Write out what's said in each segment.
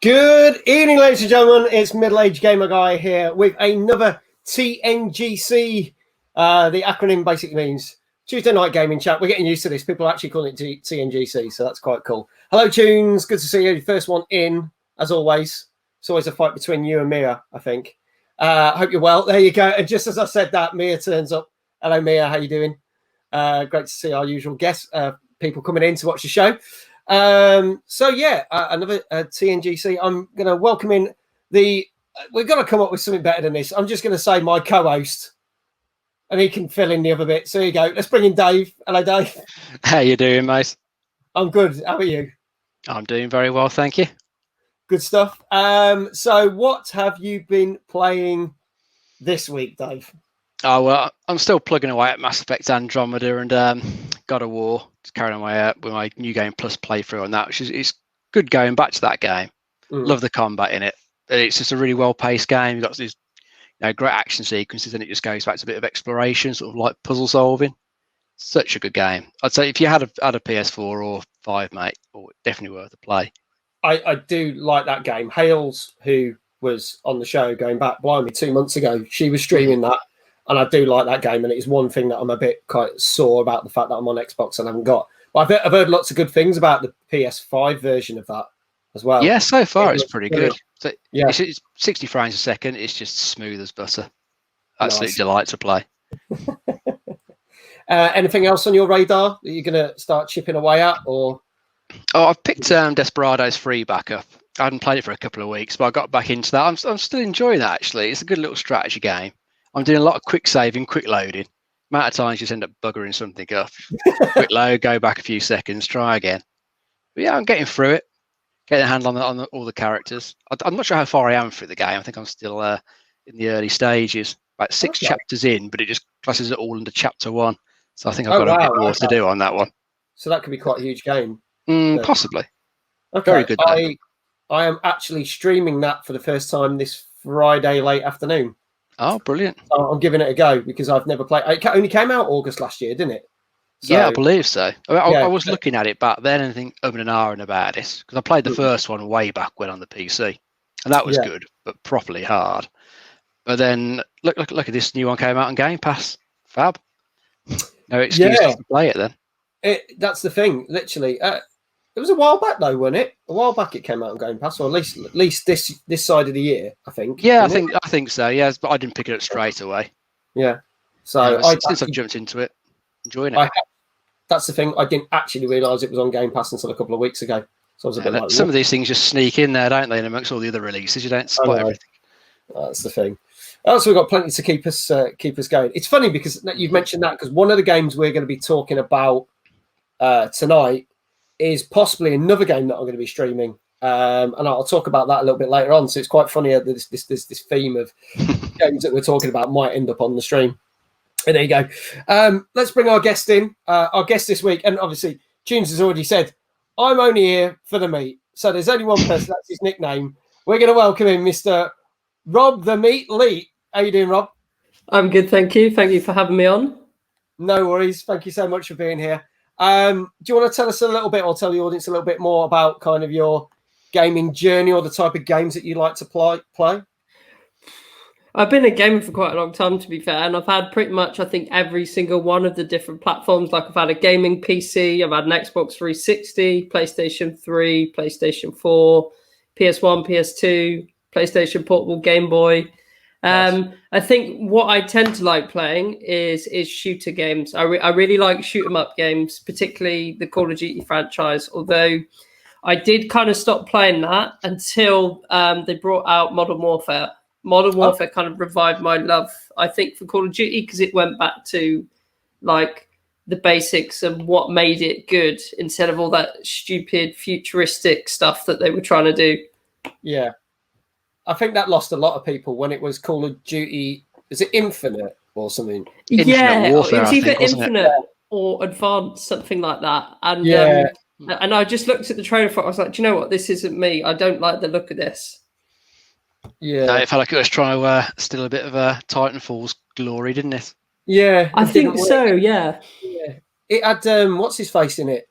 Good evening, ladies and gentlemen. It's Middle-Aged Gamer Guy here with another TNGC. The acronym basically means Tuesday Night Gaming Chat. We're getting used to this. People are actually calling it TNGC, so that's quite cool. Hello, Tunes. Good to see you. First one in, as always. It's always a fight between you and Mia, I think. Hope you're well. There you go. And just as I said that, Mia turns up. Hello, Mia. How you doing? Great to see our usual guests, people coming in to watch the show. Another TNGC. I'm going to welcome in we've got to come up with something better than this. I'm just going to say my co-host, and he can fill in the other bit. So here you go. Let's bring in Dave. Hello, Dave. How you doing, mate? I'm good. How are you? I'm doing very well, thank you. Good stuff. So what have you been playing this week, Dave? Oh, well, I'm still plugging away at Mass Effect Andromeda and God of War. Just carrying away with my New Game Plus playthrough on that, which is it's good going back to that game. Love the combat in it. It's just a really well-paced game. You've got these great action sequences, and it just goes back to a bit of exploration, sort of like puzzle solving. Such a good game. I'd say if you had a PS4 or 5, mate, definitely worth a play. I do like that game. Hales, who was on the show going back, blimey, 2 months ago, she was streaming that. And I do like that game, and it's one thing that I'm a bit quite sore about, the fact that I'm on Xbox and I haven't got. But I've heard lots of good things about the PS5 version of that as well. Yeah, so far it's pretty good. So yeah. It's 60 frames a second. It's just smooth as butter. Absolute Nice. delight to play. Anything else on your radar that you're going to start chipping away at? Or I've picked Desperados 3 back up. I hadn't played it for a couple of weeks, but I got back into that. I'm still enjoying that, actually. It's a good little strategy game. I'm doing a lot of quick saving, quick loading. Amount of times you just end up buggering something up. Quick load, go back a few seconds, try again. But yeah, I'm getting through it. Getting a handle on all the characters. I'm not sure how far I am through the game. I think I'm still in the early stages. About 6 chapters in, but it just classes it all under chapter 1. So I think I've got a bit more to do on that one. So that could be quite a huge game. Possibly. Okay. Very good. I am actually streaming that for the first time this Friday late afternoon. Oh, brilliant. So I'm giving it a go because I've never played. It only came out August last year, didn't it? So, yeah, I believe so. I was looking at it back then and thinking an hour and about it, because I played the first one way back when on the PC, and that was good, but properly hard. But then look at this new one came out on Game Pass. Fab. No excuse not to play it then. That's the thing, literally. It was a while back though, wasn't it? A while back it came out on Game Pass, or at least this side of the year, I think. Yeah, I think so. Yes, but I didn't pick it up straight away. Yeah. So since I've jumped into it, enjoying it. That's the thing. I didn't actually realise it was on Game Pass until a couple of weeks ago. So I was a bit like, some of these things just sneak in there, don't they? And amongst all the other releases, you don't spot everything. That's the thing. Also, we've got plenty to keep us going. It's funny because you've mentioned that, because one of the games we're going to be talking about tonight is possibly another game that I'm going to be streaming, and I'll talk about that a little bit later on. So it's quite funny that this theme of games that we're talking about might end up on the stream. And there you go. Let's bring our guest in. Our guest this week, and obviously Tunes has already said, I'm only here for the meat. So there's only one person, that's his nickname. We're going to welcome in Mr. Rob the Meat Leet. How you doing, Rob? I'm good, thank you. Thank you for having me on. No worries. Thank you so much for being here. Do you want to tell us a little bit, or tell the audience a little bit more about kind of your gaming journey, or the type of games that you like to play? I've been a gamer for quite a long time, to be fair, and I've had pretty much, I think, every single one of the different platforms. Like, I've had a gaming PC, I've had an Xbox 360, PlayStation 3, PlayStation 4, PS1, PS2, PlayStation Portable, Game Boy. Nice. I think what I tend to like playing is shooter games. I really like shoot 'em up games, particularly the Call of Duty franchise, although I did kind of stop playing that until they brought out Modern Warfare. Modern Warfare kind of revived my love, I think, for Call of Duty, because it went back to like the basics and what made it good, instead of all that stupid futuristic stuff that they were trying to do. Yeah. I think that lost a lot of people when it was Call of Duty. Is it Infinite or something? Infinite Warfare, it's either Infinite or Advanced, something like that. And and I just looked at the trailer for it. I was like, do you know what? This isn't me. I don't like the look of this. Yeah, no, it felt like it was trying to steal a bit of Titanfall's glory, didn't it? Yeah, I think so. Yeah. It had what's his face in it?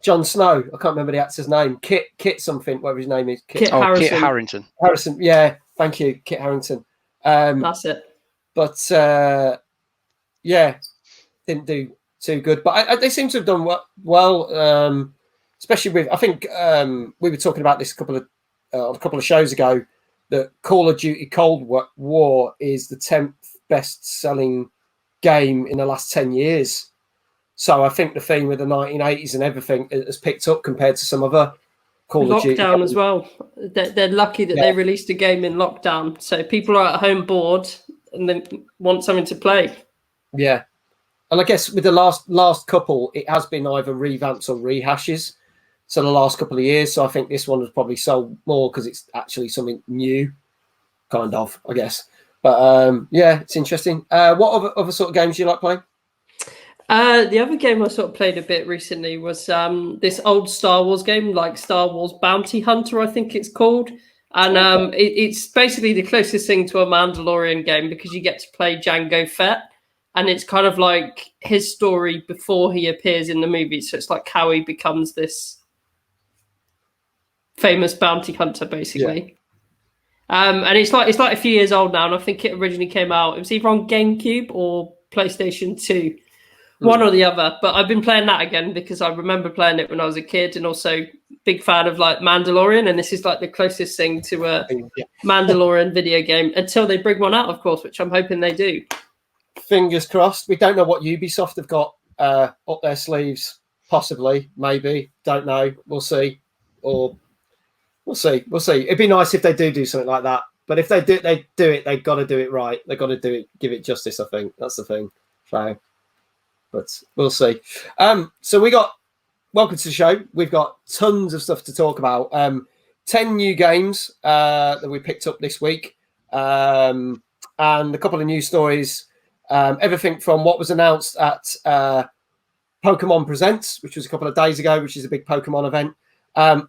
Jon Snow. I can't remember the actor's name. Kit something, whatever his name is. Kit Oh, Harrison. Kit Harington. Harrison. Yeah, thank you, Kit Harington. That's it. But yeah, didn't do too good. But they seem to have done well. Especially with, I think we were talking about this a couple of shows ago, that Call of Duty Cold War is the 10th best-selling game in the last 10 years. So I think the theme with the 1980s and everything has picked up compared to some other Call of Duty. Lockdown as well. They're lucky that they released a game in lockdown. So people are at home bored and they want something to play. Yeah. And I guess with the last couple, it has been either revamps or rehashes. So the last couple of years. So I think this one has probably sold more because it's actually something new, kind of, I guess. But yeah, it's interesting. What other sort of games do you like playing? The other game I sort of played a bit recently was this old Star Wars game, like Star Wars Bounty Hunter, I think it's called. And it's basically the closest thing to a Mandalorian game because you get to play Jango Fett. And it's kind of like his story before he appears in the movie. So it's like how he becomes this famous bounty hunter, basically. Yeah. And it's like a few years old now, and I think it originally came out. It was either on GameCube or PlayStation 2, one or the other. But I've been playing that again because I remember playing it when I was a kid, and also big fan of like Mandalorian. And this is like the closest thing to a Mandalorian video game until they bring one out, of course, which I'm hoping they do. Fingers crossed. We don't know what Ubisoft have got up their sleeves. Possibly, maybe, don't know. We'll see. Or we'll see. It'd be nice if they do something like that. But if they do it, they've got to do it right. They've got to do it, give it justice, I think. That's the thing. So, but we'll see. So welcome to the show. We've got tons of stuff to talk about. 10 new games that we picked up this week. And a couple of news stories. Everything from what was announced at Pokemon Presents, which was a couple of days ago, which is a big Pokemon event,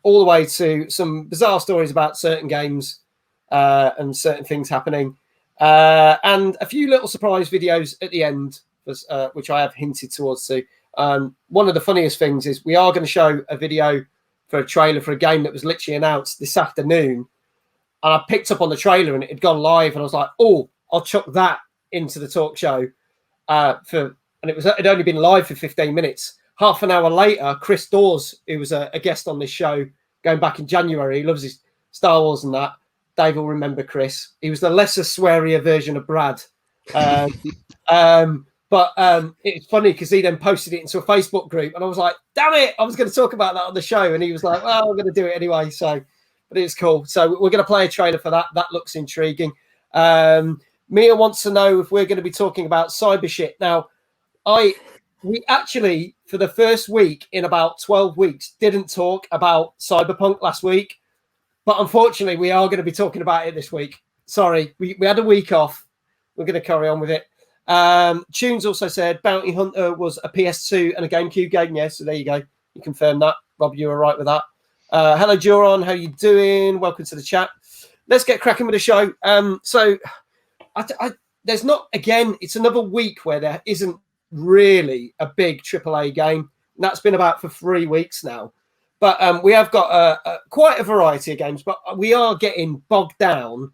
all the way to some bizarre stories about certain games and certain things happening, and a few little surprise videos at the end, which I have hinted towards too. One of the funniest things is we are going to show a video for a trailer for a game that was literally announced this afternoon, and I picked up on the trailer and it had gone live, and I was like, oh, I'll chuck that into the talk show and it'd only been live for 15 minutes. Half an hour later, Chris Dawes, who was a guest on this show going back in January, he loves his Star Wars and that. Dave will remember Chris. He was the lesser swearier version of Brad. But it's funny because he then posted it into a Facebook group, and I was like, damn it, I was going to talk about that on the show. And he was like, well, I'm going to do it anyway. So, but it's cool. So we're going to play a trailer for that. That looks intriguing. Mia wants to know if we're going to be talking about cyber shit. Now, we actually, for the first week in about 12 weeks, didn't talk about Cyberpunk last week. But unfortunately, we are going to be talking about it this week. Sorry, we had a week off. We're going to carry on with it. Tunes also said Bounty Hunter was a PS2 and a GameCube game. Yes, so there you go. You confirmed that. Rob, you were right with that. Hello, Joron. How you doing? Welcome to the chat. Let's get cracking with the show. There's not, again, it's another week where there isn't really a big AAA game. And that's been about for 3 weeks now. But we have got quite a variety of games, but we are getting bogged down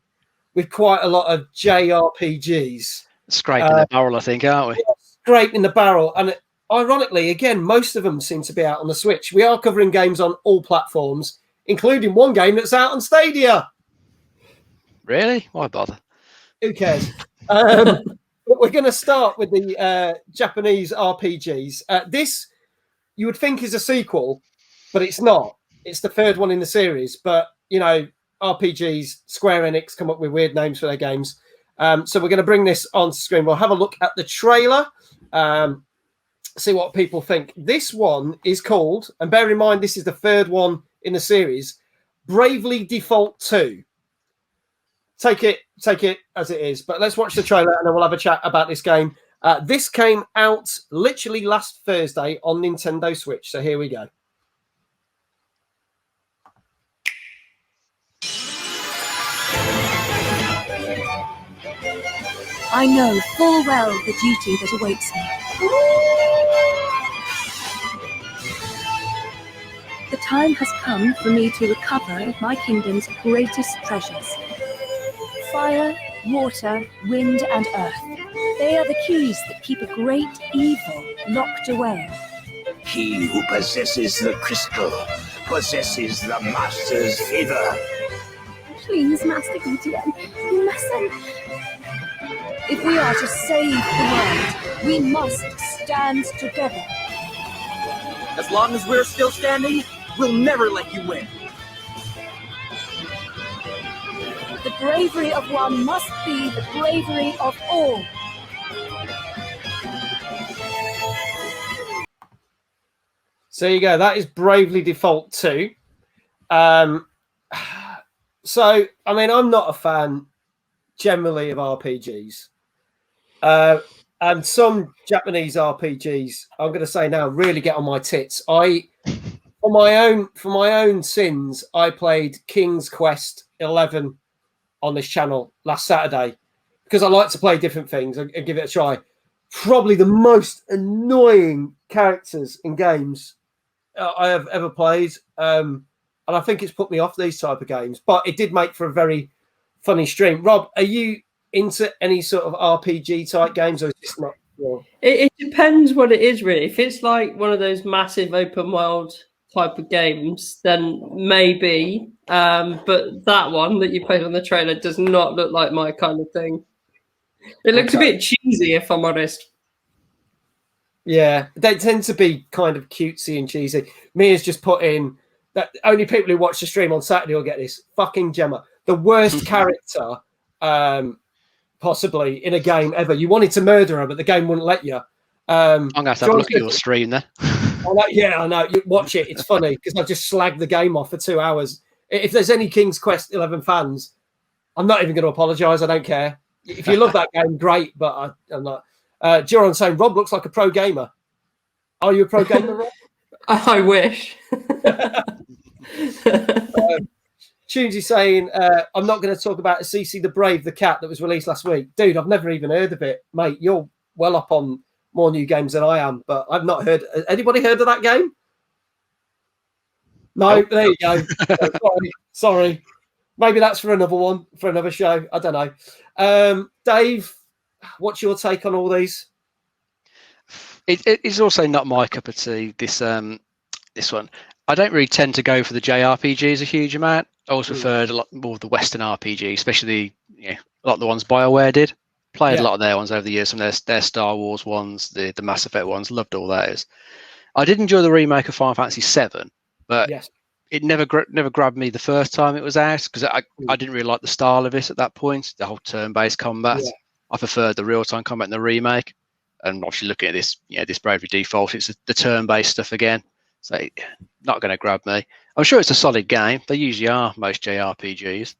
with quite a lot of JRPGs. Scraping the barrel, I think, aren't we? Scraping the barrel. And ironically, again, most of them seem to be out on the Switch. We are covering games on all platforms, including one game that's out on Stadia. Really? Why bother? Who cares? But we're going to start with the Japanese RPGs. This, you would think, is a sequel, but it's not. It's the third one in the series. But, you know, RPGs, Square Enix come up with weird names for their games. So we're going to bring this onto screen. We'll have a look at the trailer, see what people think. This one is called, and bear in mind, this is the third one in the series, Bravely Default 2. Take it as it is. But let's watch the trailer and then we'll have a chat about this game. This came out literally last Thursday on Nintendo Switch. So here we go. I know full well the duty that awaits me. time has come for me to recover my kingdom's greatest treasures. Fire, water, wind, and earth. They are the keys that keep a great evil locked away. He who possesses the crystal possesses the master's favor. Please, Master Gutian, you mustn't. If we are to save the world, we must stand together. As long as we're still standing, we'll never let you win. The bravery of one must be the bravery of all. So you go. That is Bravely Default 2. So, I mean, I'm not a fan generally of RPGs. And some Japanese RPGs, I'm going to say now, really get on my tits. For my own sins, I played King's Quest 11 on this channel last Saturday because I like to play different things and give it a try. Probably the most annoying characters in games I have ever played. And I think it's put me off these type of games, but it did make for a very funny stream. Rob, are you into any sort of RPG type games, or is this not? It depends what it is, really. If it's like one of those massive open world type of games, then maybe. But that one that you played on the trailer does not look like my kind of thing. It looks a bit cheesy, if I'm honest. Yeah, they tend to be kind of cutesy and cheesy. Mia's just put in that only people who watch the stream on Saturday will get this. Fucking Gemma, the worst character possibly in a game ever. You wanted to murder her, but the game wouldn't let you. I'm going to have to have a look at your stream then. I know. You watch it. It's funny because I just slagged the game off for 2 hours. If there's any King's Quest 11 fans, I'm not even going to apologise. I don't care. If you love that game, great, but I'm not. Duron saying, Rob looks like a pro gamer. Are you a pro gamer, Rob? I wish. Tunesy saying, I'm not going to talk about CC the Brave, the cat that was released last week. Dude, I've never even heard of it. Mate, you're well up on more new games than I am, but I've not heard. Anybody heard of that game? No, there you go. Sorry. Maybe that's for another one, for another show. I don't know. Dave, what's your take on all these? It's also not my cup of tea, this one. I don't really tend to go for the JRPGs a huge amount. I always preferred a lot more of the Western RPG, especially a lot of the ones BioWare did. Played a lot of their ones over the years, from their Star Wars ones, the Mass Effect ones. Loved all those. I did enjoy the remake of Final Fantasy VII, but it never grabbed me the first time it was out because I didn't really like the style of it at that point. The whole turn-based combat. Yeah. I preferred the real-time combat in the remake. And obviously, looking at this, this Bravely Default, it's the turn-based stuff again. So not going to grab me. I'm sure it's a solid game. They usually are, most JRPGs.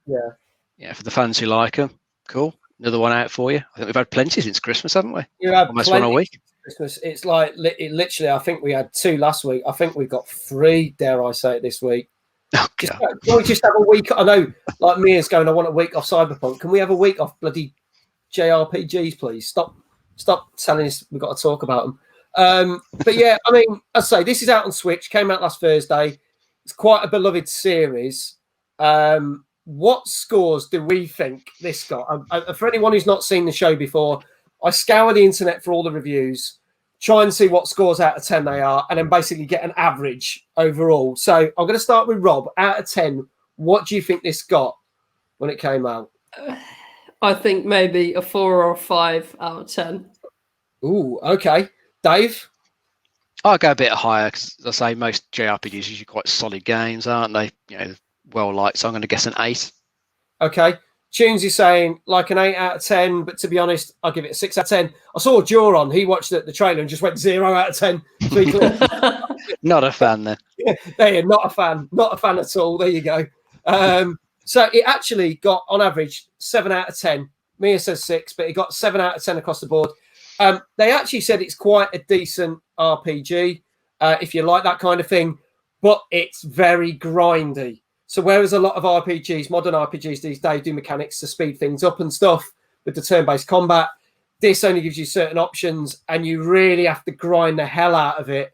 Yeah, for the fans who like them. Cool. Another one out for you. I think we've had plenty since Christmas, haven't we? You had almost one a week. Christmas. It's like literally. I think we had 2 last week. I think we've got 3. Dare I say it this week? Oh, can we just have a week? I know, like Mia's going. I want a week off Cyberpunk. Can we have a week off bloody JRPGs, please? Stop telling us we've got to talk about them. But yeah, I mean, I say this is out on Switch. Came out last Thursday. It's quite a beloved series. What scores do we think this got? For anyone who's not seen the show before, I scour the internet for all the reviews, try and see what scores out of 10 they are, and then basically get an average overall. So I'm going to start with Rob. Out of 10, what do you think this got when it came out? I think maybe a 4 or a 5 out of 10. Ooh, okay. Dave? I'll go a bit higher because, as I say, most JRPGs are usually quite solid games, aren't they? Well liked. So I'm going to guess an 8. Okay. Tunes is saying like an 8 out of 10, but to be honest, I'll give it a 6 out of 10. I saw Joron. He watched the trailer and just went 0 out of 10. Not a fan then. Yeah, not a fan. Not a fan at all. There you go. So it actually got, on average, 7 out of 10. Mia says 6, but it got 7 out of 10 across the board. They actually said it's quite a decent RPG, if you like that kind of thing, but it's very grindy. So whereas a lot of RPGs, modern RPGs these days, do mechanics to speed things up and stuff with the turn-based combat, this only gives you certain options, and you really have to grind the hell out of it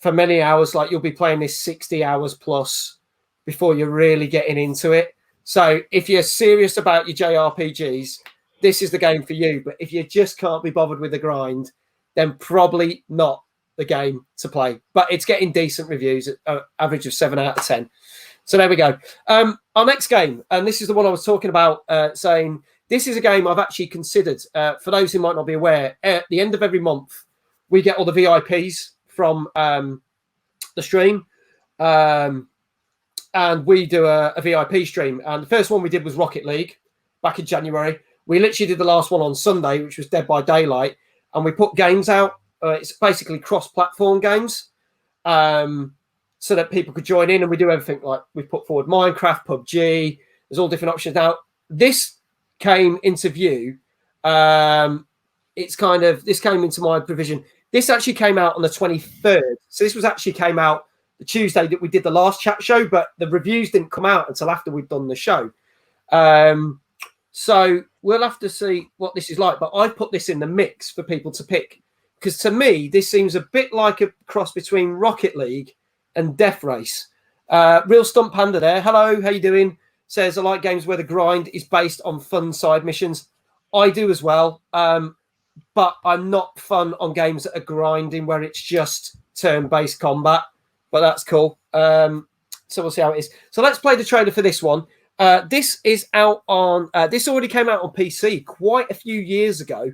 for many hours. Like you'll be playing this 60 hours plus before you're really getting into it. So if you're serious about your JRPGs, this is the game for you. But if you just can't be bothered with the grind, then probably not the game to play. But it's getting decent reviews at an average of 7 out of 10. So there we go. Our next game, and this is the one I was talking about, saying this is a game I've actually considered. For those who might not be aware, at the end of every month, we get all the VIPs from the stream. And we do a VIP stream. And the first one we did was Rocket League back in January. We literally did the last one on Sunday, which was Dead by Daylight. And we put games out. It's basically cross-platform games so that people could join in. And we do everything like we put forward Minecraft, PUBG. There's all different options. Now, this came into view. This came into my provision. This actually came out on the 23rd. So this was actually came out the Tuesday that we did the last chat show, but the reviews didn't come out until after we'd done the show. So we'll have to see what this is like. But I put this in the mix for people to pick because to me, this seems a bit like a cross between Rocket League and Death Race. Real Stump Panda there. Hello, how you doing? Says, I like games where the grind is based on fun side missions. I do as well. But I'm not fun on games that are grinding where it's just turn-based combat. But that's cool. So we'll see how it is. So let's play the trailer for this one. This is out on... this already came out on PC quite a few years ago,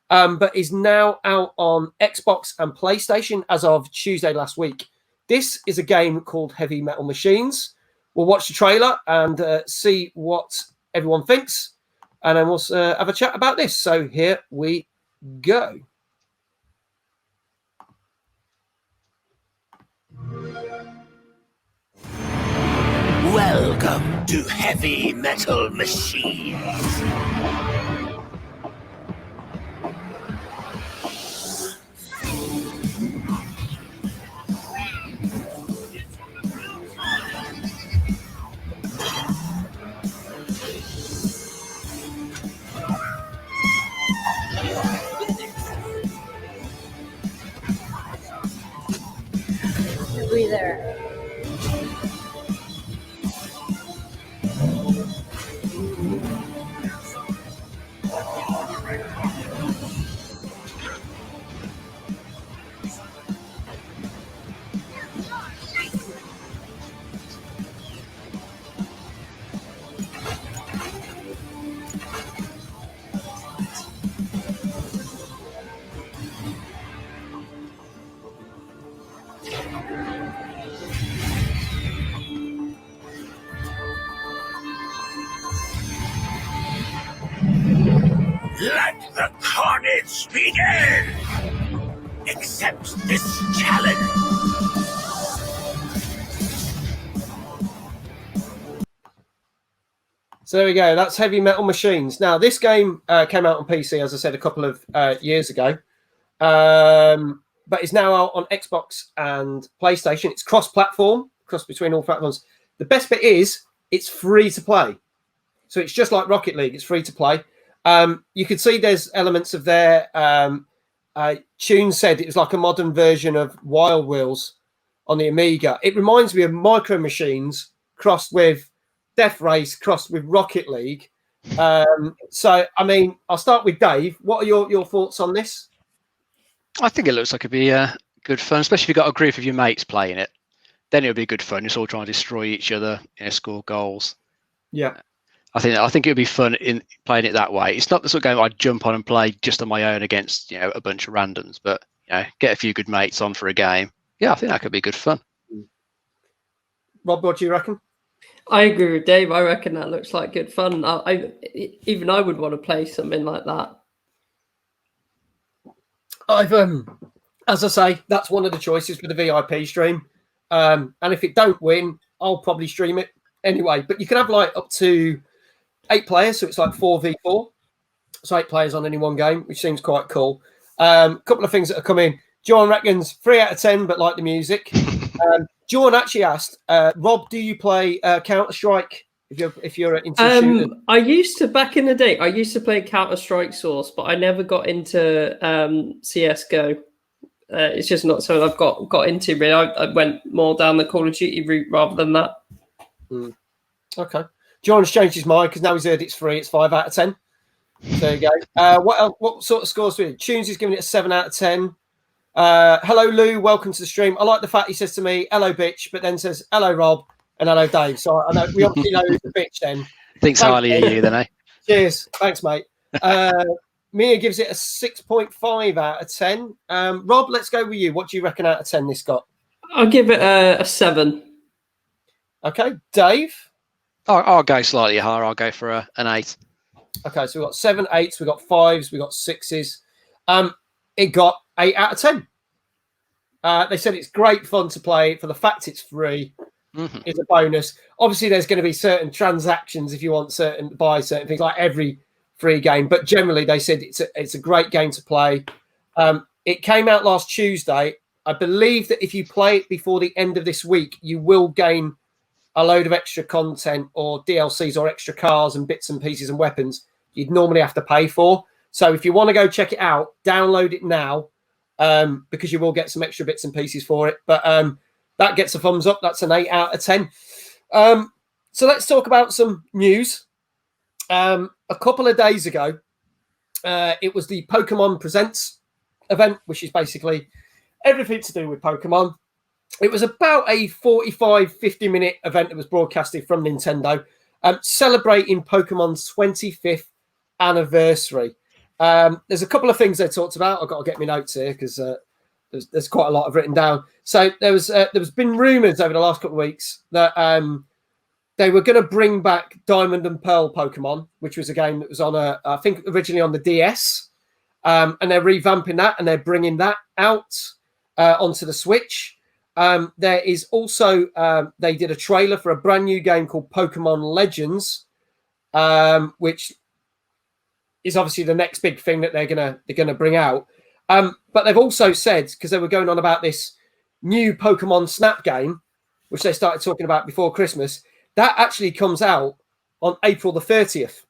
but is now out on Xbox and PlayStation as of Tuesday last week. This is a game called Heavy Metal Machines. We'll watch the trailer and see what everyone thinks. And then we'll have a chat about this. So here we go. Welcome to Heavy Metal Machines. Breathe there. Let the carnage begin! Accept this challenge! So there we go. That's Heavy Metal Machines. Now, this game came out on PC, as I said, a couple of years ago. But it's now out on Xbox and PlayStation. It's cross-platform, cross between all platforms. The best bit is it's free to play. So it's just like Rocket League. It's free to play. You can see there's elements of there. Tune said it was like a modern version of Wild Wheels on the Amiga. It reminds me of Micro Machines crossed with Death Race, crossed with Rocket League. So, I mean, I'll start with Dave. What are your thoughts on this? I think it looks like it'd be good fun, especially if you've got a group of your mates playing it. Then it'll be good fun. Just all trying to destroy each other, score goals. Yeah. I think it would be fun in playing it that way. It's not the sort of game I'd jump on and play just on my own against a bunch of randoms, but get a few good mates on for a game. Yeah, I think that could be good fun. Rob, what do you reckon? I agree with Dave. I reckon that looks like good fun. Even I would want to play something like that. I've as I say, that's one of the choices for the VIP stream. And if it don't win, I'll probably stream it anyway. But you can have like up to 8 players, so it's like 4v4. So 8 players on any one game, which seems quite cool. Couple of things that have come in. John reckons 3 out of 10, but like the music. John actually asked, Rob, do you play Counter-Strike if you're into shooting? I used to, back in the day, I used to play Counter-Strike Source, but I never got into CSGO. it's just not something I've got into. Really, I went more down the Call of Duty route rather than that. Okay. John's changed his mind because now he's heard it's free. It's 5 out of 10. There you go. What sort of scores do we? Tunes is giving it a 7 out of 10. Hello, Lou. Welcome to the stream. I like the fact he says to me, "Hello, bitch," but then says, "Hello, Rob," and "Hello, Dave." So I know we obviously know who's the bitch then. Thinks highly of you, then, eh? Cheers. Thanks, mate. Mia gives it a 6.5 out of 10. Rob, let's go with you. What do you reckon out of 10 this got? I'll give it a 7. Okay. Dave? I'll go slightly higher. I'll go for an 8. Okay, so we've got 7, 8s, we've got 5s, we've got 6s. It got 8 out of 10. They said it's great fun to play. For the fact it's free, is a bonus. Obviously, there's going to be certain transactions if you want buy certain things, like every free game. But generally, they said it's a great game to play. It came out last Tuesday. I believe that if you play it before the end of this week, you will gain a load of extra content or DLCs or extra cars and bits and pieces and weapons you'd normally have to pay for. So if you want to go check it out, download it now because you will get some extra bits and pieces for it. But that gets a thumbs up. That's an 8 out of 10. So let's talk about some news. A couple of days ago, it was the Pokemon Presents event, which is basically everything to do with Pokemon. It was about a 45, 50-minute event that was broadcasted from Nintendo, celebrating Pokemon's 25th anniversary. There's a couple of things they talked about. I've got to get my notes here because there's quite a lot I've written down. So there's been rumours over the last couple of weeks that they were going to bring back Diamond and Pearl Pokemon, which was a game that was on I think originally on the DS, and they're revamping that and they're bringing that out onto the Switch. There is also they did a trailer for a brand new game called Pokemon Legends, which is obviously the next big thing that they're gonna bring out. But they've also said, because they were going on about this new Pokemon Snap game, which they started talking about before Christmas, that actually comes out on April the 30th,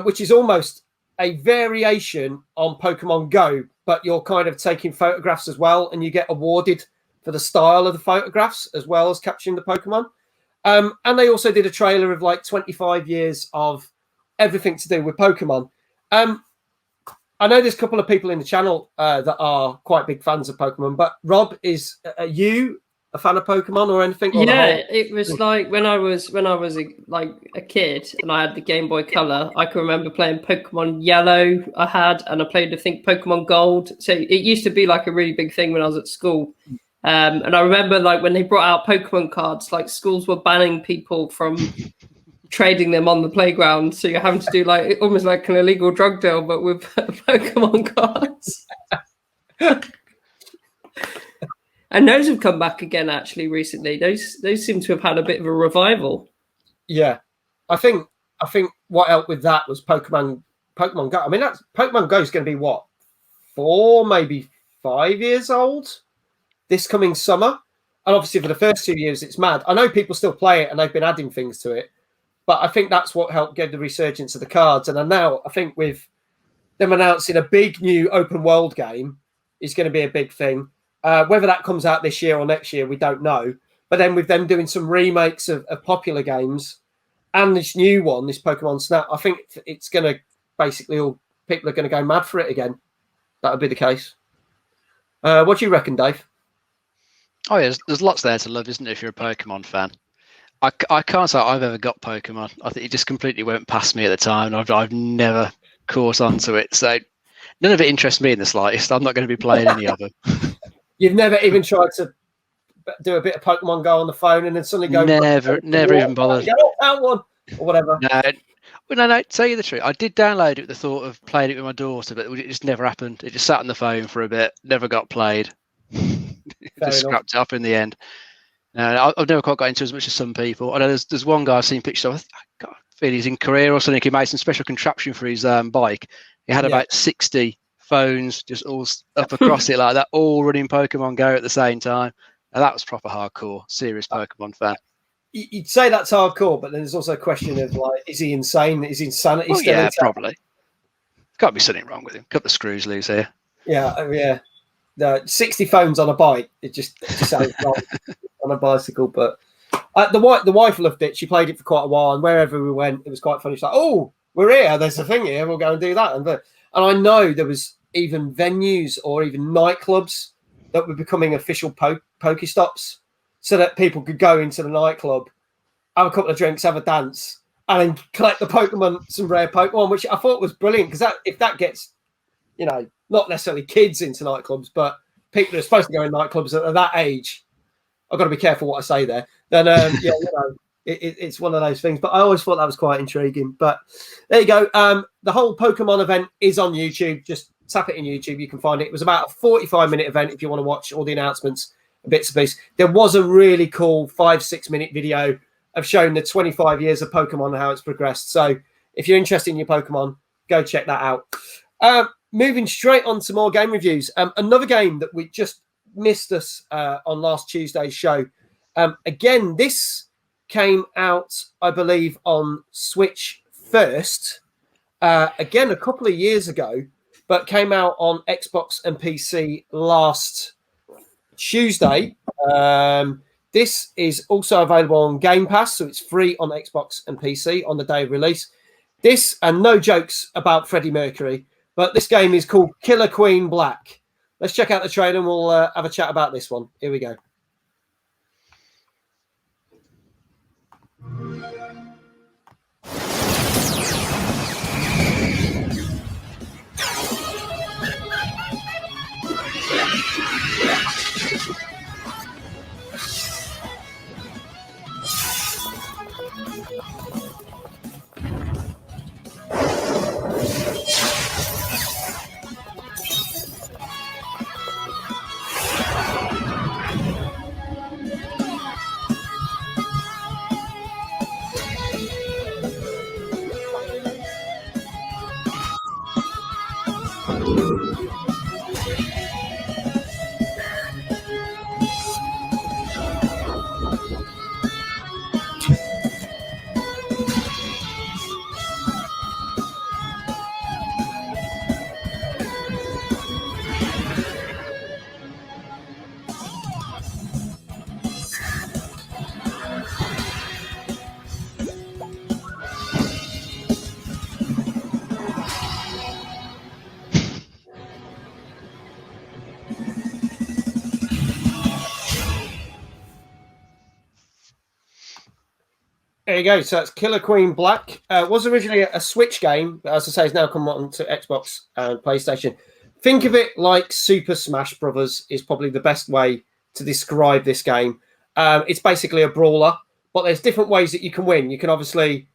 which is almost a variation on Pokemon Go, but you're kind of taking photographs as well, and you get awarded for the style of the photographs as well as capturing the Pokemon. And they also did a trailer of like 25 years of everything to do with Pokemon. I know there's a couple of people in the channel that are quite big fans of Pokemon, but Rob, are you a fan of Pokemon or anything? Or yeah, it was like when I was a kid and I had the Game Boy Color. I can remember playing Pokemon Yellow. And I played, I think, Pokemon Gold. So it used to be like a really big thing when I was at school. And I remember like when they brought out Pokemon cards, like schools were banning people from trading them on the playground. So you're having to do like almost like an illegal drug deal, but with Pokemon cards. And those have come back again actually recently. Those seem to have had a bit of a revival. Yeah, I think what helped with that was Pokemon Go. I mean, Pokemon Go is going to be what, 4, maybe 5 years old this coming summer. And obviously for the first 2 years, it's mad. I know people still play it and they've been adding things to it, but I think that's what helped get the resurgence of the cards. And now I think with them announcing a big new open world game is going to be a big thing. Whether that comes out this year or next year, we don't know. But then with them doing some remakes of popular games and this new one, this Pokemon Snap, I think it's going to basically all people are going to go mad for it again. That would be the case. What do you reckon, Dave? Oh, yeah, there's lots there to love, isn't there, if you're a Pokemon fan? I can't say I've ever got Pokemon. I think it just completely went past me at the time. I've never caught on to it. So none of it interests me in the slightest. I'm not going to be playing any of them. You've never even tried to do a bit of Pokemon Go on the phone and then suddenly go... Never even bothered. Go, that one, or whatever. No, tell you the truth. I did download it with the thought of playing it with my daughter, but it just never happened. It just sat on the phone for a bit, never got played. Just scrapped it up in the end. I've never quite got into as much as some people. I know there's one guy I've seen pictures of. I feel he's in Korea or something. He made some special contraption for his bike. He had about 60 phones just all up across it like that, all running Pokemon Go at the same time. And that was proper hardcore, serious Pokemon fan. You'd say that's hardcore, but then there's also a question of like, is he insane? Is insanity still yeah, intact? probably. Can't be something wrong with him. Cut the screws loose here. Yeah. the 60 phones on a bike. It just sounds wrong on a bicycle. But the wife loved it. She played it for quite a while, and wherever we went, it was quite funny. She's like, "Oh, we're here. There's a thing here. We'll go and do that." And I know there was even venues or even nightclubs that were becoming official Pokestops, so that people could go into the nightclub, have a couple of drinks, have a dance, and then collect the Pokemon, some rare Pokemon, which I thought was brilliant, because if that gets, not necessarily kids into nightclubs, but people who are supposed to go in nightclubs at that age, I've got to be careful what I say there, then, it's one of those things. But I always thought that was quite intriguing. But there you go. The whole Pokemon event is on YouTube. Just tap it in YouTube. You can find it. It was about a 45-minute event if you want to watch all the announcements, bits and pieces. There was a really cool 5-6 minute video of showing the 25 years of Pokemon and how it's progressed. So if you're interested in your Pokemon, go check that out. Moving straight on to more game reviews. Another game that we just missed us on last Tuesday's show. Again, this came out, I believe, on Switch first. Again, a couple of years ago, but came out on Xbox and PC last Tuesday. This is also available on Game Pass, so it's free on Xbox and PC on the day of release. This, and no jokes about Freddie Mercury, but this game is called Killer Queen Black. Let's check out the trailer and we'll have a chat about this one. Here we go. There you go. So that's Killer Queen Black. Was originally a Switch game, but as I say, it's now come on to Xbox and PlayStation. Think of it like Super Smash Brothers is probably the best way to describe this game. It's basically a brawler, but there's different ways that you can win. You can obviously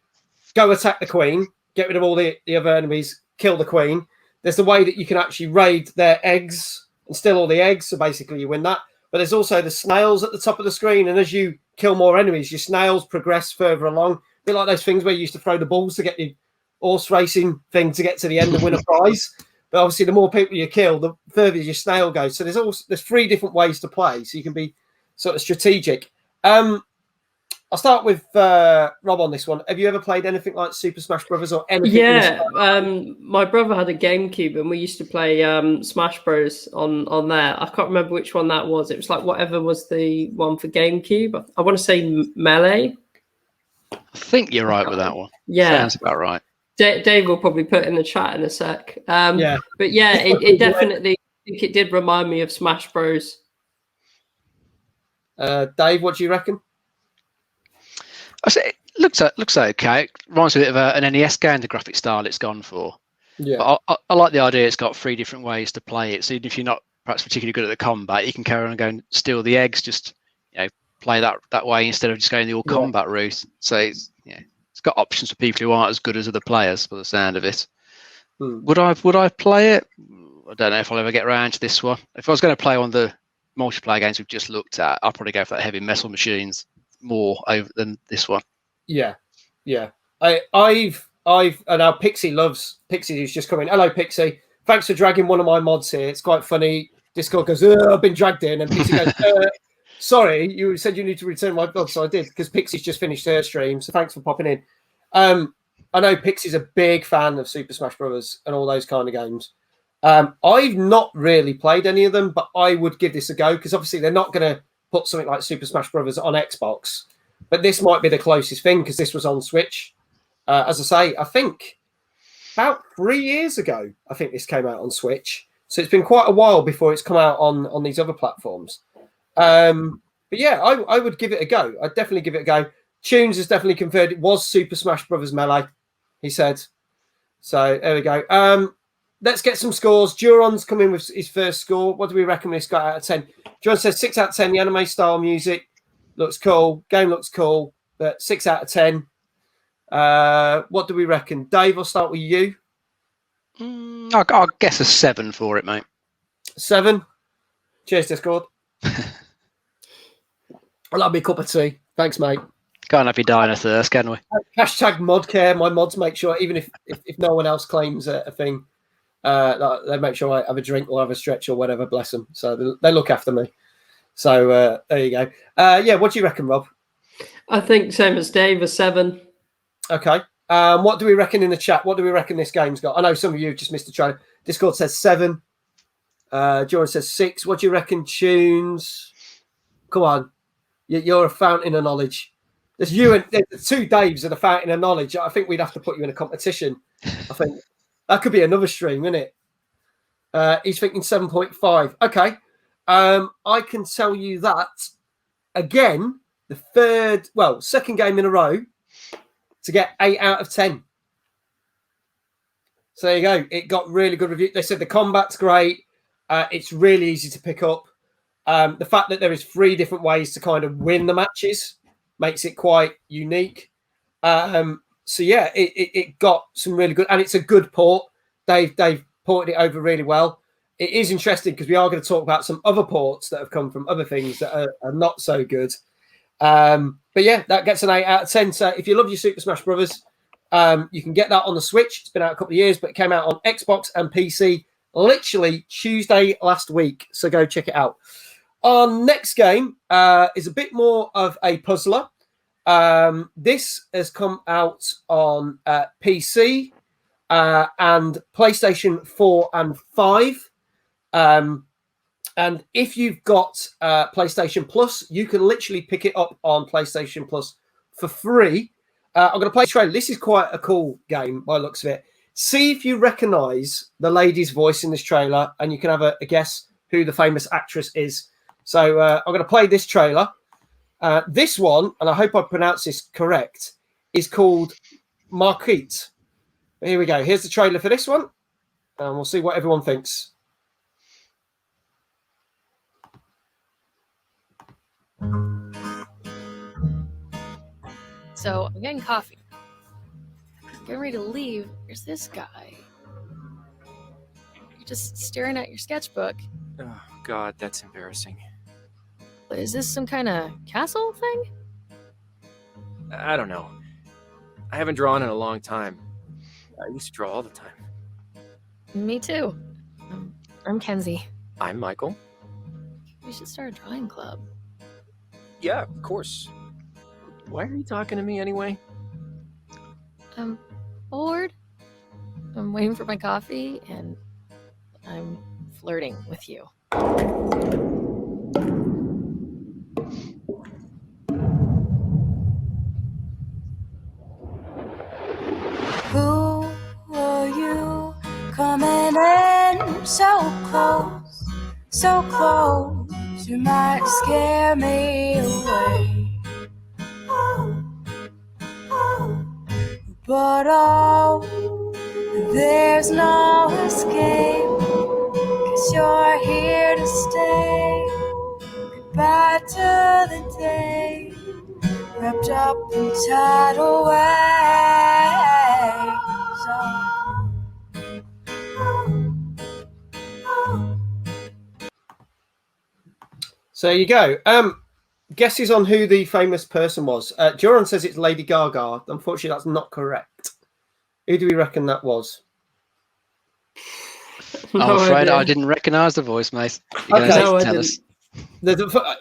go attack the queen, get rid of all the other enemies, kill the queen. There's the way that you can actually raid their eggs and steal all the eggs, so basically you win that. But there's also the snails at the top of the screen, and as you kill more enemies, your snails progress further along. A bit like those things where you used to throw the balls to get the horse racing thing to get to the end and win a prize. But obviously, the more people you kill, the further your snail goes. So there's 3 different ways to play, so you can be sort of strategic. I'll start with Rob on this one. Have you ever played anything like Super Smash Brothers or anything? Yeah, my brother had a GameCube and we used to play Smash Bros on there. I can't remember which one that was. It was like whatever was the one for GameCube. I want to say Melee. I think you're right with that one. Yeah, sounds about right. Dave will probably put it in the chat in a sec. Yeah, but yeah, it definitely. I think it did remind me of Smash Bros. Dave, what do you reckon? I say it looks okay. It reminds me a bit of an NES game, the graphic style it's gone for. Yeah, But I like the idea. It's got 3 different ways to play it. So even if you're not perhaps particularly good at the combat, you can carry on and go and steal the eggs. Just play that way instead of just going the all combat route. So it's got options for people who aren't as good as other players, by the sound of it. Would I play it? I don't know if I'll ever get around to this one. If I was going to play one of the multiplayer games we've just looked at, I'd probably go for that Heavy Metal Machines more over than this one. Yeah. I've and now Pixie who's just come in. Hello, Pixie. Thanks for dragging one of my mods here. It's quite funny. Discord goes, I've been dragged in, and Pixie goes, sorry, you said you need to return my blog, so I did, because Pixie's just finished her stream. So thanks for popping in. I know Pixie's a big fan of Super Smash Brothers and all those kind of games. I've not really played any of them, but I would give this a go because obviously they're not going to put something like Super Smash Brothers on Xbox, but this might be the closest thing because this was on Switch. As I say, I think about 3 years ago, I think this came out on Switch. So it's been quite a while before it's come out on these other platforms. But yeah, I would give it a go. I'd definitely give it a go. Tunes has definitely confirmed it was Super Smash Brothers Melee, he said. So there we go. Let's get some scores. Duron's come in with his first score. What do we reckon this got out of 10? Duron says 6 out of 10. The anime style music looks cool. Game looks cool, but 6 out of 10. What do we reckon? Dave, I'll start with you. I'll guess a 7 for it, mate. 7. Cheers, Discord. I'll have me a cup of tea. Thanks, mate. Can't have you dying of thirst, can we? Hashtag mod care. My mods make sure, even if no one else claims a thing, they make sure I have a drink or have a stretch or whatever. Bless them. So they look after me. So there you go. Yeah, what do you reckon, Rob? I think same as Dave, a 7. Okay. What do we reckon in the chat? What do we reckon this game's got? I know some of you just missed the trailer. Discord says 7. Jordan says 6. What do you reckon, Tunes? Come on. You're a fountain of knowledge. There's you and the 2 Daves are the fountain of knowledge. I think we'd have to put you in a competition. I think that could be another stream, isn't it? He's thinking 7.5. Okay. I can tell you that, again, the second game in a row to get 8 out of 10. So there you go. It got really good review. They said the combat's great. It's really easy to pick up. The fact that there is 3 different ways to kind of win the matches makes it quite unique. So yeah, it got some really good, and it's a good port. They've ported it over really well. It is interesting because we are going to talk about some other ports that have come from other things that are not so good. But yeah, that gets an 8 out of 10. So if you love your Super Smash Brothers, you can get that on the Switch. It's been out a couple of years, but it came out on Xbox and PC literally Tuesday last week. So go check it out. Our next game is a bit more of a puzzler. This has come out on PC and PlayStation 4 and 5. And if you've got PlayStation Plus, you can literally pick it up on PlayStation Plus for free. I'm going to play a trailer. This is quite a cool game by the looks of it. See if you recognise the lady's voice in this trailer, and you can have a guess who the famous actress is. So I'm going to play this trailer. This one, and I hope I pronounce this correct, is called Maquette. Here we go. Here's the trailer for this one, and we'll see what everyone thinks. So I'm getting coffee. Getting ready to leave. There's this guy. You're just staring at your sketchbook. Oh, God, that's embarrassing. Is this some kind of castle thing? I don't know. I haven't drawn in a long time. I used to draw all the time. Me too. I'm Kenzie. I'm Michael. We should start a drawing club. Yeah, of course. Why are you talking to me anyway? I'm bored. I'm waiting for my coffee, and I'm flirting with you. Who are you coming in so close? You might scare me away. But there's no escape, 'cause you're here to stay. Goodbye to the day, wrapped up in tidal waves. So there you go. Guesses on who the famous person was. Joran says it's Lady Gaga. Unfortunately, that's not correct. Who do we reckon that was? I'm afraid I didn't recognise the voice, mate. You're going to have to tell us.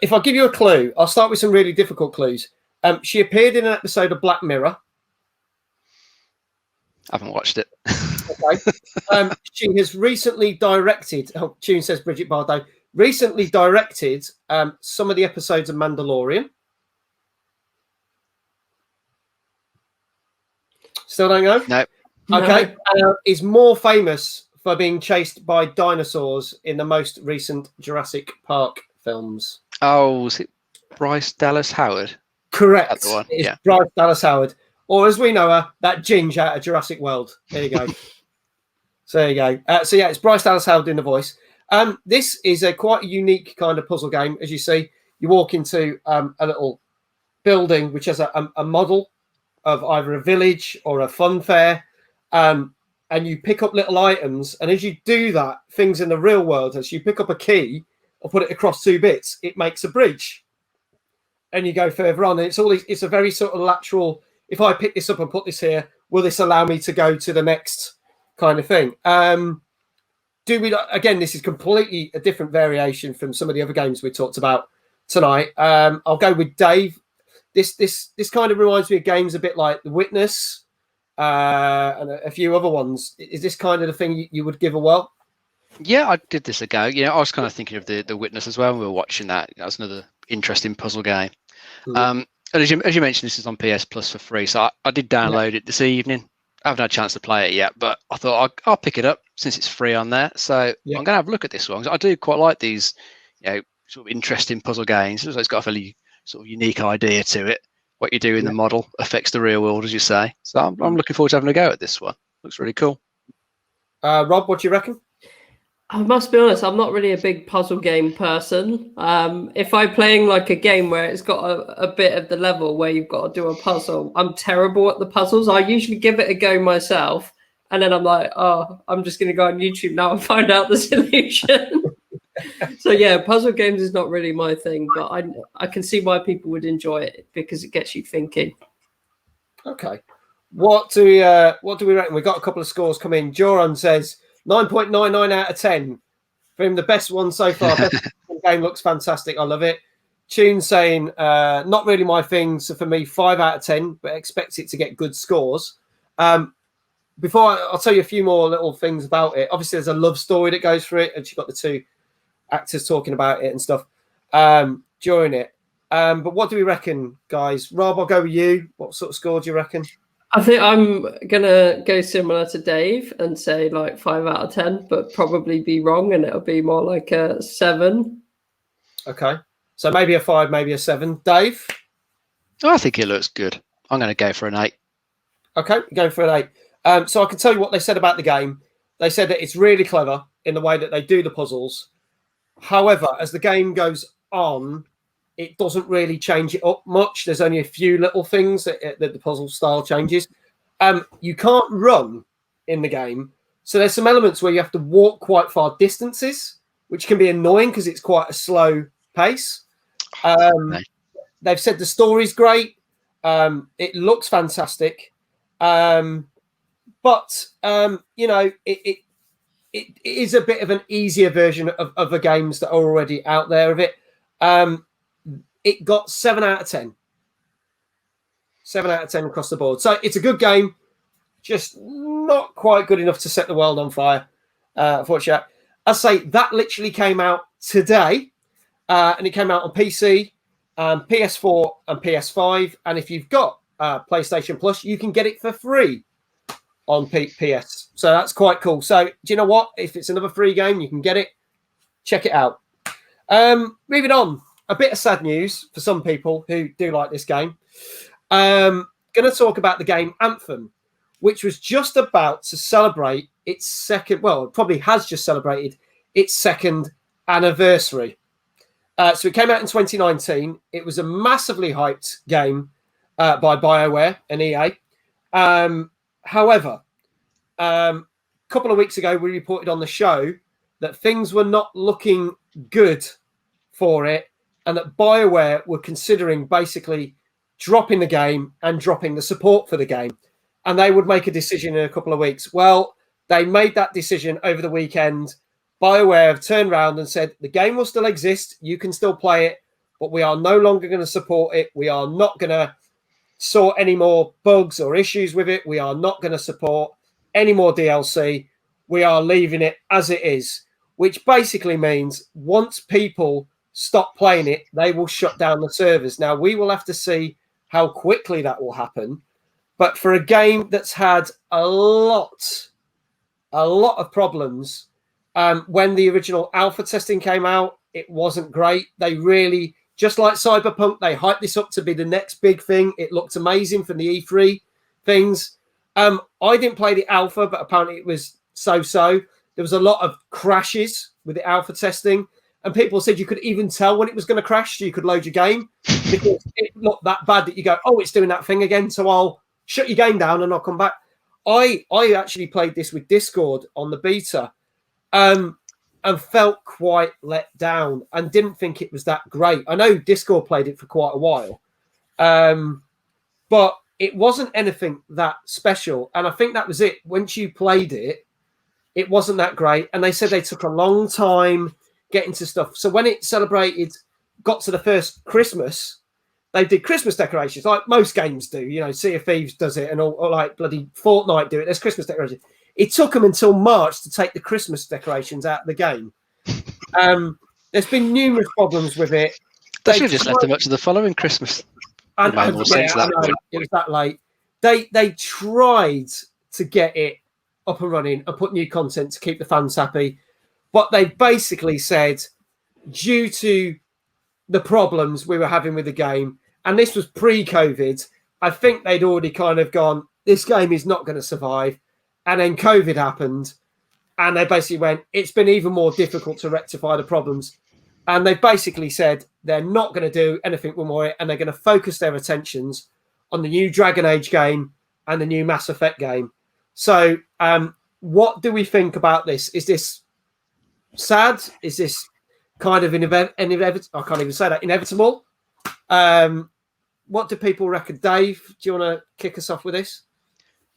If I give you a clue, I'll start with some really difficult clues. She appeared in an episode of Black Mirror. I haven't watched it. Okay. She has recently directed. Oh, Tune says Bridget Bardot recently directed some of the episodes of Mandalorian. Still don't know. No. Okay. Is more famous for being chased by dinosaurs in the most recent Jurassic Park films. Oh, was it Bryce Dallas Howard? Correct. That's the one. It's Yeah. Bryce Dallas Howard, or as we know her, that Ginge out of Jurassic World. There you go. So there you go. So yeah, it's Bryce Dallas Howard doing the voice. This is a quite unique kind of puzzle game. As you see, you walk into a little building which has a model of either a village or a fun fair, and you pick up little items. And as you do that, things in the real world, as you pick up a key or put it across 2 bits, it makes a bridge. And you go further on. And it's a very sort of lateral. If I pick this up and put this here, will this allow me to go to the next kind of thing? Again, this is completely a different variation from some of the other games we talked about tonight. I'll go with Dave. This kind of reminds me of games a bit like The Witness and a few other ones. Is this kind of the thing you would give a whirl? Yeah, I did this a go. I was kind of thinking of the Witness as well when we were watching that. That was another interesting puzzle game. And as you mentioned, this is on PS Plus for free, so I did download it this evening. I haven't had a chance to play it yet, but I thought I'll pick it up since it's free on there. So I'm going to have a look at this one. I do quite like these, sort of interesting puzzle games. So it's got a fairly sort of unique idea to it. What you do in the model affects the real world, as you say. So I'm looking forward to having a go at this one. Looks really cool. Rob, what do you reckon? I must be honest, I'm not really a big puzzle game person. If I'm playing like a game where it's got a bit of the level where you've got to do a puzzle, I'm terrible at the puzzles. I usually give it a go myself, and then I'm like, oh, I'm just going to go on YouTube now and find out the solution. So yeah, puzzle games is not really my thing, but I can see why people would enjoy it because it gets you thinking. Okay. What do we reckon? We've got a couple of scores come in. Joran says 9.99 out of 10. For him, the best one so far. Best game, looks fantastic. I love it. Tune saying, not really my thing. So for me, 5 out of 10, but expect it to get good scores. Before I'll tell you a few more little things about it. Obviously, there's a love story that goes through it, and you've got the 2 actors talking about it and stuff during it. But what do we reckon, guys? Rob, I'll go with you. What sort of score do you reckon? I think I'm gonna go similar to Dave and say like 5 out of 10, but probably be wrong, and it'll be more like a 7. Okay, so maybe a 5, maybe a 7. Dave? I think it looks good. I'm going to go for an 8. Okay, going for an 8. So I can tell you what they said about the game. They said that it's really clever in the way that they do the puzzles. However, as the game goes on, it doesn't really change it up much. There's only a few little things that the puzzle style changes. You can't run in the game. So there's some elements where you have to walk quite far distances, which can be annoying because it's quite a slow pace. They've said the story's great. It looks fantastic. But it is a bit of an easier version of other games that are already out there of it. It got 7 out of 10. 7 out of 10 across the board. So it's a good game, just not quite good enough to set the world on fire, unfortunately. I say that literally came out today, and it came out on PC, PS4 and PS5. And if you've got PlayStation Plus, you can get it for free on PS. So that's quite cool. So do you know what? If it's another free game, you can get it. Check it out. Moving on. A bit of sad news for some people who do like this game. Going to talk about the game Anthem, which was just about to celebrate its second, well, it probably has just celebrated its second anniversary. So it came out in 2019. It was a massively hyped game by BioWare and EA. However, a couple of weeks ago, we reported on the show that things were not looking good for it, and that BioWare were considering basically dropping the game and dropping the support for the game. And they would make a decision in a couple of weeks. Well, they made that decision over the weekend. BioWare have turned around and said, the game will still exist. You can still play it, but we are no longer going to support it. We are not going to sort any more bugs or issues with it. We are not going to support any more DLC. We are leaving it as it is, which basically means once people stop playing it, they will shut down the servers. Now, we will have to see how quickly that will happen. But for a game that's had a lot of problems, when the original alpha testing came out, it wasn't great. They really, just like Cyberpunk, they hyped this up to be the next big thing. It looked amazing from the E3 things. I didn't play the alpha, but apparently it was so-so. There was a lot of crashes with the alpha testing, and people said you could even tell when it was going to crash, so you could load your game because it looked that bad that you go, oh, it's doing that thing again, so I'll shut your game down and I'll come back. I actually played this with Discord on the beta, and felt quite let down and didn't think it was that great. I know Discord played it for quite a while, but it wasn't anything that special. And I think that was it. Once you played it, it wasn't that great. And they said they took a long time getting to stuff. So when it got to the first Christmas, they did Christmas decorations like most games do. You know, Sea of Thieves does it, and all like bloody Fortnite do it. There's Christmas decorations. It took them until March to take the Christmas decorations out of the game. There's been numerous problems with it. They should have just left them up to the following Christmas. It was that late. They tried to get it up and running and put new content to keep the fans happy, but they basically said, due to the problems we were having with the game, and this was pre-COVID, I think they'd already kind of gone, this game is not going to survive. And then COVID happened, and they basically went, it's been even more difficult to rectify the problems. And they basically said they're not going to do anything more, and they're going to focus their attentions on the new Dragon Age game and the new Mass Effect game. So what do we think about this? Is this sad? Is this kind of inevitable? I can't even say that. Inevitable? What do people reckon? Dave, do you want to kick us off with this?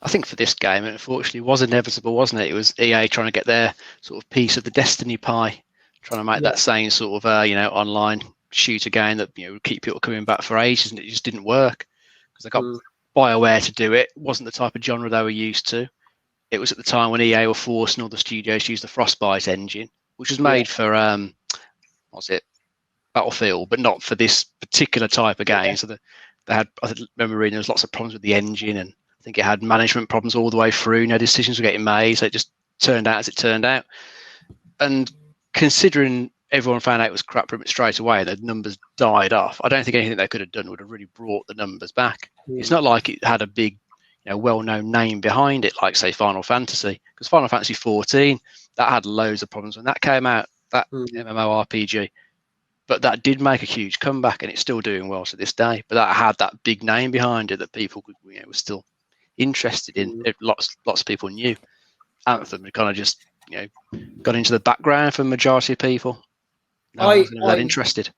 I think for this game, it unfortunately was inevitable, wasn't it? It was EA trying to get their sort of piece of the Destiny pie, trying to make that same sort of online shooter game that would keep people coming back for ages, and it just didn't work because they got BioWare to do it. It wasn't the type of genre they were used to. It was at the time when EA were forcing all the studios to use the Frostbite engine, which was made for Battlefield, but not for this particular type of game. So they had, I remember reading there was lots of problems with the engine, and I think it had management problems all the way through. No decisions were getting made, so it just turned out as it turned out. And considering everyone found out it was crap pretty much straight away, the numbers died off. I don't think anything they could have done would have really brought the numbers back. It's not like it had a big, well-known name behind it, like say Final Fantasy, because Final Fantasy 14 that had loads of problems when that came out. That MMORPG. But that did make a huge comeback, and it's still doing well to this day. But that had that big name behind it that people were still interested in. Lots of people knew. Anthem had kind of just got into the background for the majority of people. No one was that interested.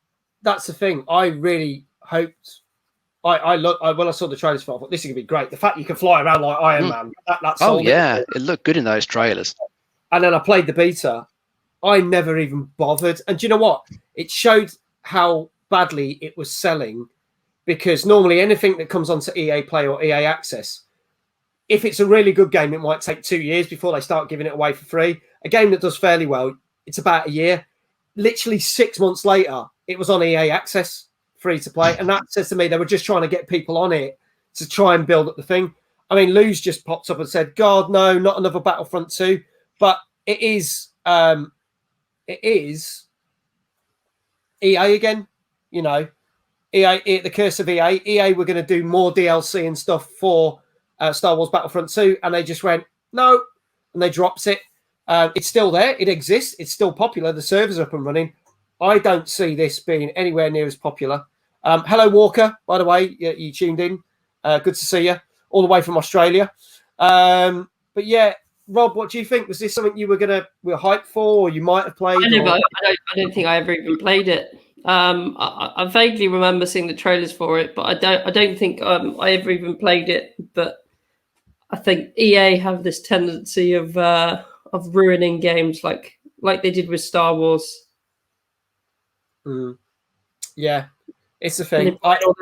That's the thing. I really hoped. When I saw the trailers for it, I thought this is gonna be great. The fact you can fly around like Iron Man. It looked good in those trailers. And then I played the beta. I never even bothered. And do you know what? It showed how badly it was selling, because normally anything that comes onto EA Play or EA Access, if it's a really good game, it might take 2 years before they start giving it away for free. A game that does fairly well, it's about a year. Literally 6 months later, it was on EA Access, free to play. And that says to me they were just trying to get people on it to try and build up the thing. I mean, Lou's just popped up and said, God, no, not another Battlefront 2. But it is EA again, EA, the curse of EA. EA were going to do more DLC and stuff for Star Wars Battlefront 2, and they just went, no, and they dropped it. It's still there. It exists. It's still popular. The servers are up and running. I don't see this being anywhere near as popular. Hello, Walker, by the way. You tuned in. Good to see you. All the way from Australia. But yeah, Rob, what do you think? Was this something you were hyped for, or you might have played? I don't think I ever even played it. I vaguely remember seeing the trailers for it, but I don't think I ever even played it. But I think EA have this tendency of ruining games like they did with Star Wars. Yeah, it's a thing. All those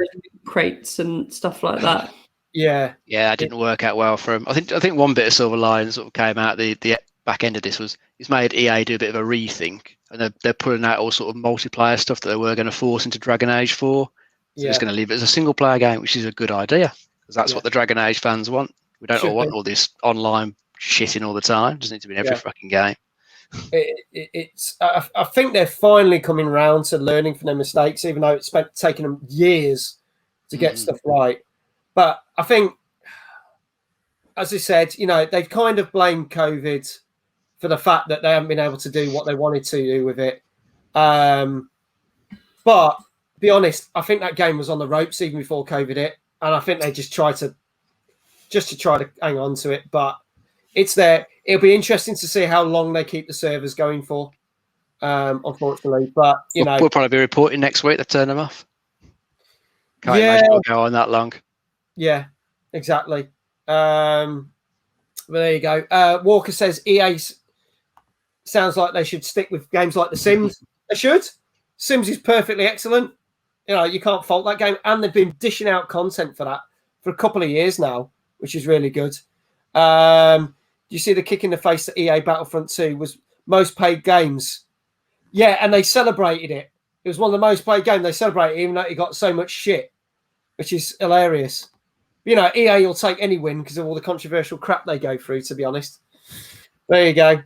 crates and stuff like that. Yeah. Yeah, it didn't work out well for him. I think one bit of silver lining sort of came out the back end of this was it's made EA do a bit of a rethink, and they're pulling out all sort of multiplayer stuff that they were going to force into Dragon Age 4. So Yeah. it's going to leave it as a single player game, which is a good idea because that's Yeah. what the Dragon Age fans want. We don't all want all this online shitting all the time. It doesn't need to be in every fucking game. I think they're finally coming round to learning from their mistakes, even though it's taken them years to get stuff right. But I think, as I said, they've kind of blamed COVID for the fact that they haven't been able to do what they wanted to do with it. But be honest, I think that game was on the ropes even before COVID hit, and I think they just try to hang on to it. But it's there. It'll be interesting to see how long they keep the servers going for. Unfortunately, but we'll probably be reporting next week. They turn them off. Can't imagine it'll go on that long. Yeah, exactly. But there you go. Walker says EA sounds like they should stick with games like The Sims. They should. Sims is perfectly excellent. You can't fault that game, and they've been dishing out content for that for a couple of years now, which is really good. You see the kick in the face that EA Battlefront 2 was most paid games. Yeah, and they celebrated it. It was one of the most played games. They celebrated it, even though it got so much shit, which is hilarious. EA will take any win because of all the controversial crap they go through, to be honest. There you go.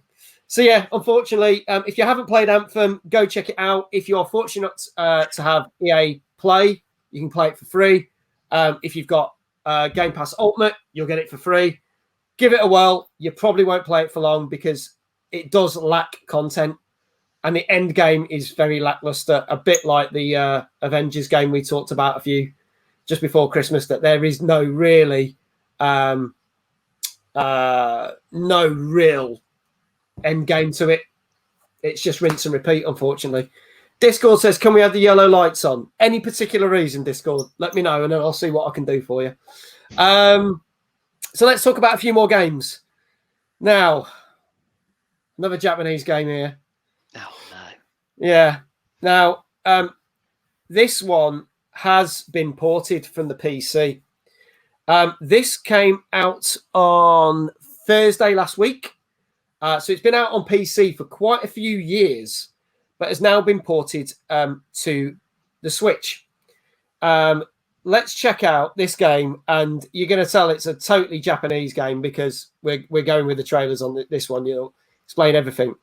So, yeah, unfortunately, if you haven't played Anthem, go check it out. If you're fortunate to have EA Play, you can play it for free. If you've got Game Pass Ultimate, you'll get it for free. Give it a whirl. You probably won't play it for long because it does lack content. And the end game is very lackluster, a bit like the Avengers game we talked about just before Christmas, that there is no real end game to it. It's just rinse and repeat, unfortunately. Discord says, can we have the yellow lights on? Any particular reason, Discord? Let me know, and then I'll see what I can do for you. So let's talk about a few more games. Now, another Japanese game here. Oh, no. Yeah. Now, this one has been ported from the PC. This came out on Thursday last week. So it's been out on PC for quite a few years, but has now been ported to the Switch. Let's check out this game, and you're going to tell it's a totally Japanese game because we're going with the trailers on this one. You'll explain everything.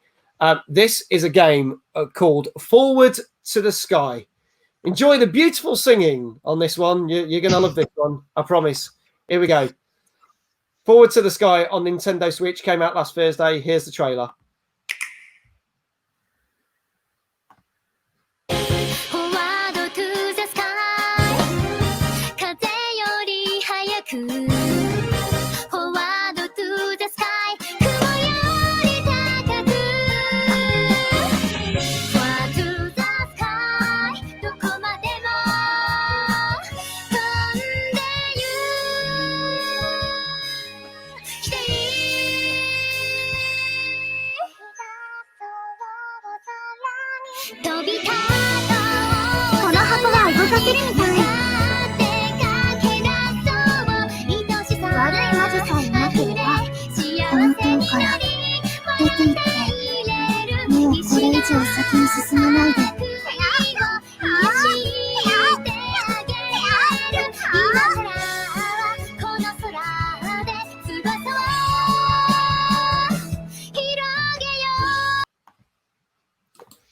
This is a game called Forward to the Sky. Enjoy the beautiful singing on this one. You're going to love this one, I promise. Here we go. Forward to the Sky on Nintendo Switch came out last Thursday. Here's the trailer.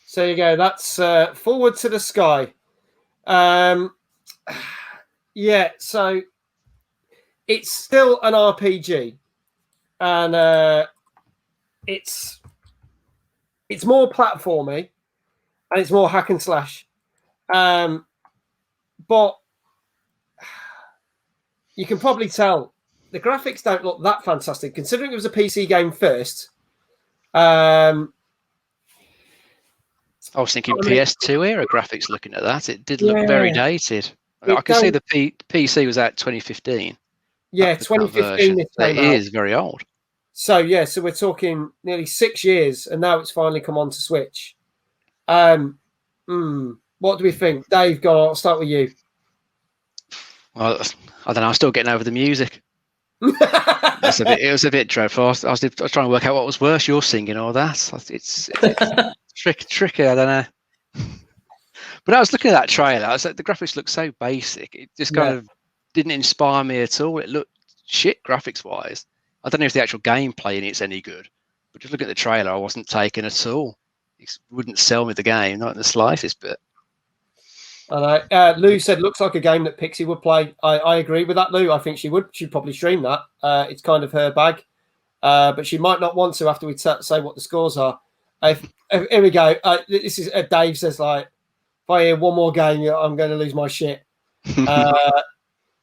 So there you go. That's Forward to the Sky. Yeah, so it's still an RPG, and it's more platformy, and it's more hack and slash. But you can probably tell the graphics don't look that fantastic, considering it was a PC game first. I was thinking PS2 era graphics looking at that. It did look very dated. I can see the PC was out 2015. Yeah, 2015. It is very old. So, yeah, so we're talking nearly 6 years, and now it's finally come on to Switch. What do we think? Dave, I'll start with you. Well, I don't know. I'm still getting over the music. It was a bit dreadful. I was trying to work out what was worse, your singing or that. It's tricky. I don't know. But I was looking at that trailer. I was like, the graphics look so basic. It just kind of didn't inspire me at all. It looked shit graphics wise. I don't know if the actual gameplay in it's any good. But just looking at the trailer, I wasn't taken at all. It wouldn't sell me the game, not in the slightest bit. Lou said, looks like a game that Pixie would play. I agree with that, Lou. I think she would. She'd probably stream that. It's kind of her bag. But she might not want to after we say what the scores are. Here we go. This is Dave says, like, if I hear one more game, I'm going to lose my shit.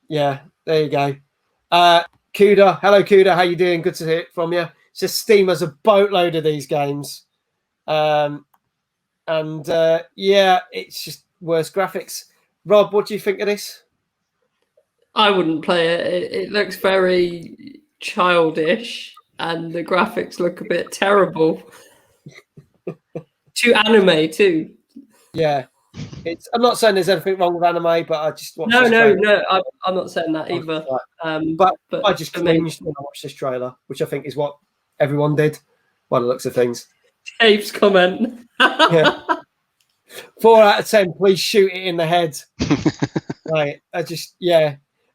Yeah, there you go. Kuda. Hello, Kuda. How you doing? Good to hear it from you. Says Steam has a boatload of these games. Yeah, it's just worse graphics. Rob, what do you think of this? I wouldn't play it. It looks very childish, and the graphics look a bit terrible. Too anime too. Yeah, I'm not saying there's anything wrong with anime, but I just watched no. I'm not saying that either. But I just cringed when I watched this trailer, which I think is what everyone did by the looks of things. Dave's comment. Yeah. 4 out of 10. Please shoot it in the head. Right.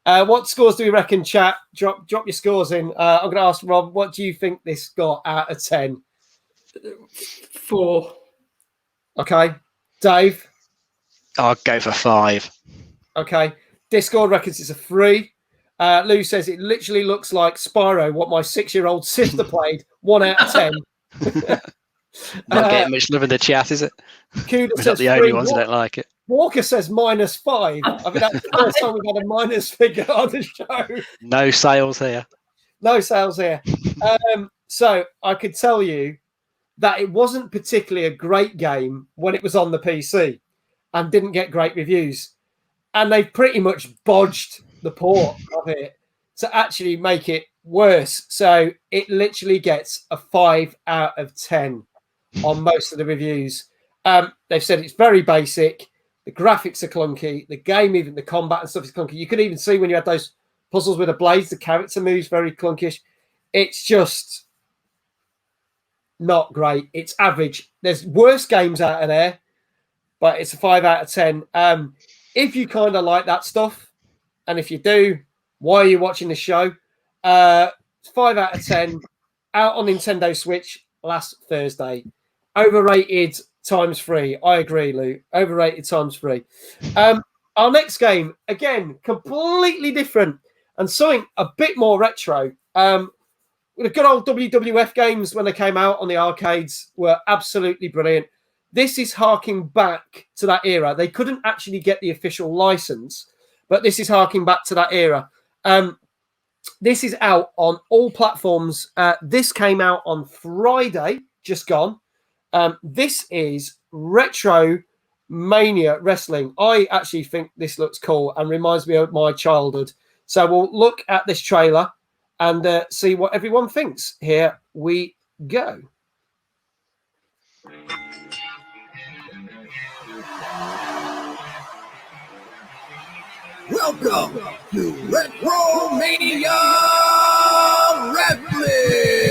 What scores do we reckon, chat? Drop your scores in. I'm going to ask Rob, what do you think this got out of 10? 4. Okay. Dave? I'll go for 5. Okay. Discord reckons it's a 3. Lou says it literally looks like Spyro, what my 6-year-old sister played. 1 out of 10. Not getting much love in the chat, is it? Kuda We're says not the only ones who don't like it. Walker says -5. I think that's the first time we've had a minus figure on the show. No sales here. No sales here. So I could tell you that it wasn't particularly a great game when it was on the PC and didn't get great reviews. And they pretty much bodged the port of it to actually make it worse. So it literally gets a 5 out of 10 on most of the reviews. They've said it's very basic. The graphics are clunky. The game, even the combat and stuff is clunky. You could even see when you had those puzzles with the blades, the character moves very clunkish. It's just not great. It's average. There's worse games out of there, but it's a 5 out of 10. If you kind of like that stuff, and if you do, why are you watching the show? 5 out of 10. Out on Nintendo Switch last Thursday. Overrated ×3. I agree, Lou. Overrated ×3. Our next game, again, completely different and something a bit more retro. The good old WWF games when they came out on the arcades were absolutely brilliant. This is harking back to that era. They couldn't actually get the official license, but this is harking back to that era. This is out on all platforms. This came out on Friday, just gone. This is Retro Mania Wrestling. I actually think this looks cool and reminds me of my childhood. So we'll look at this trailer and see what everyone thinks. Here we go. Welcome to Retro Mania Wrestling!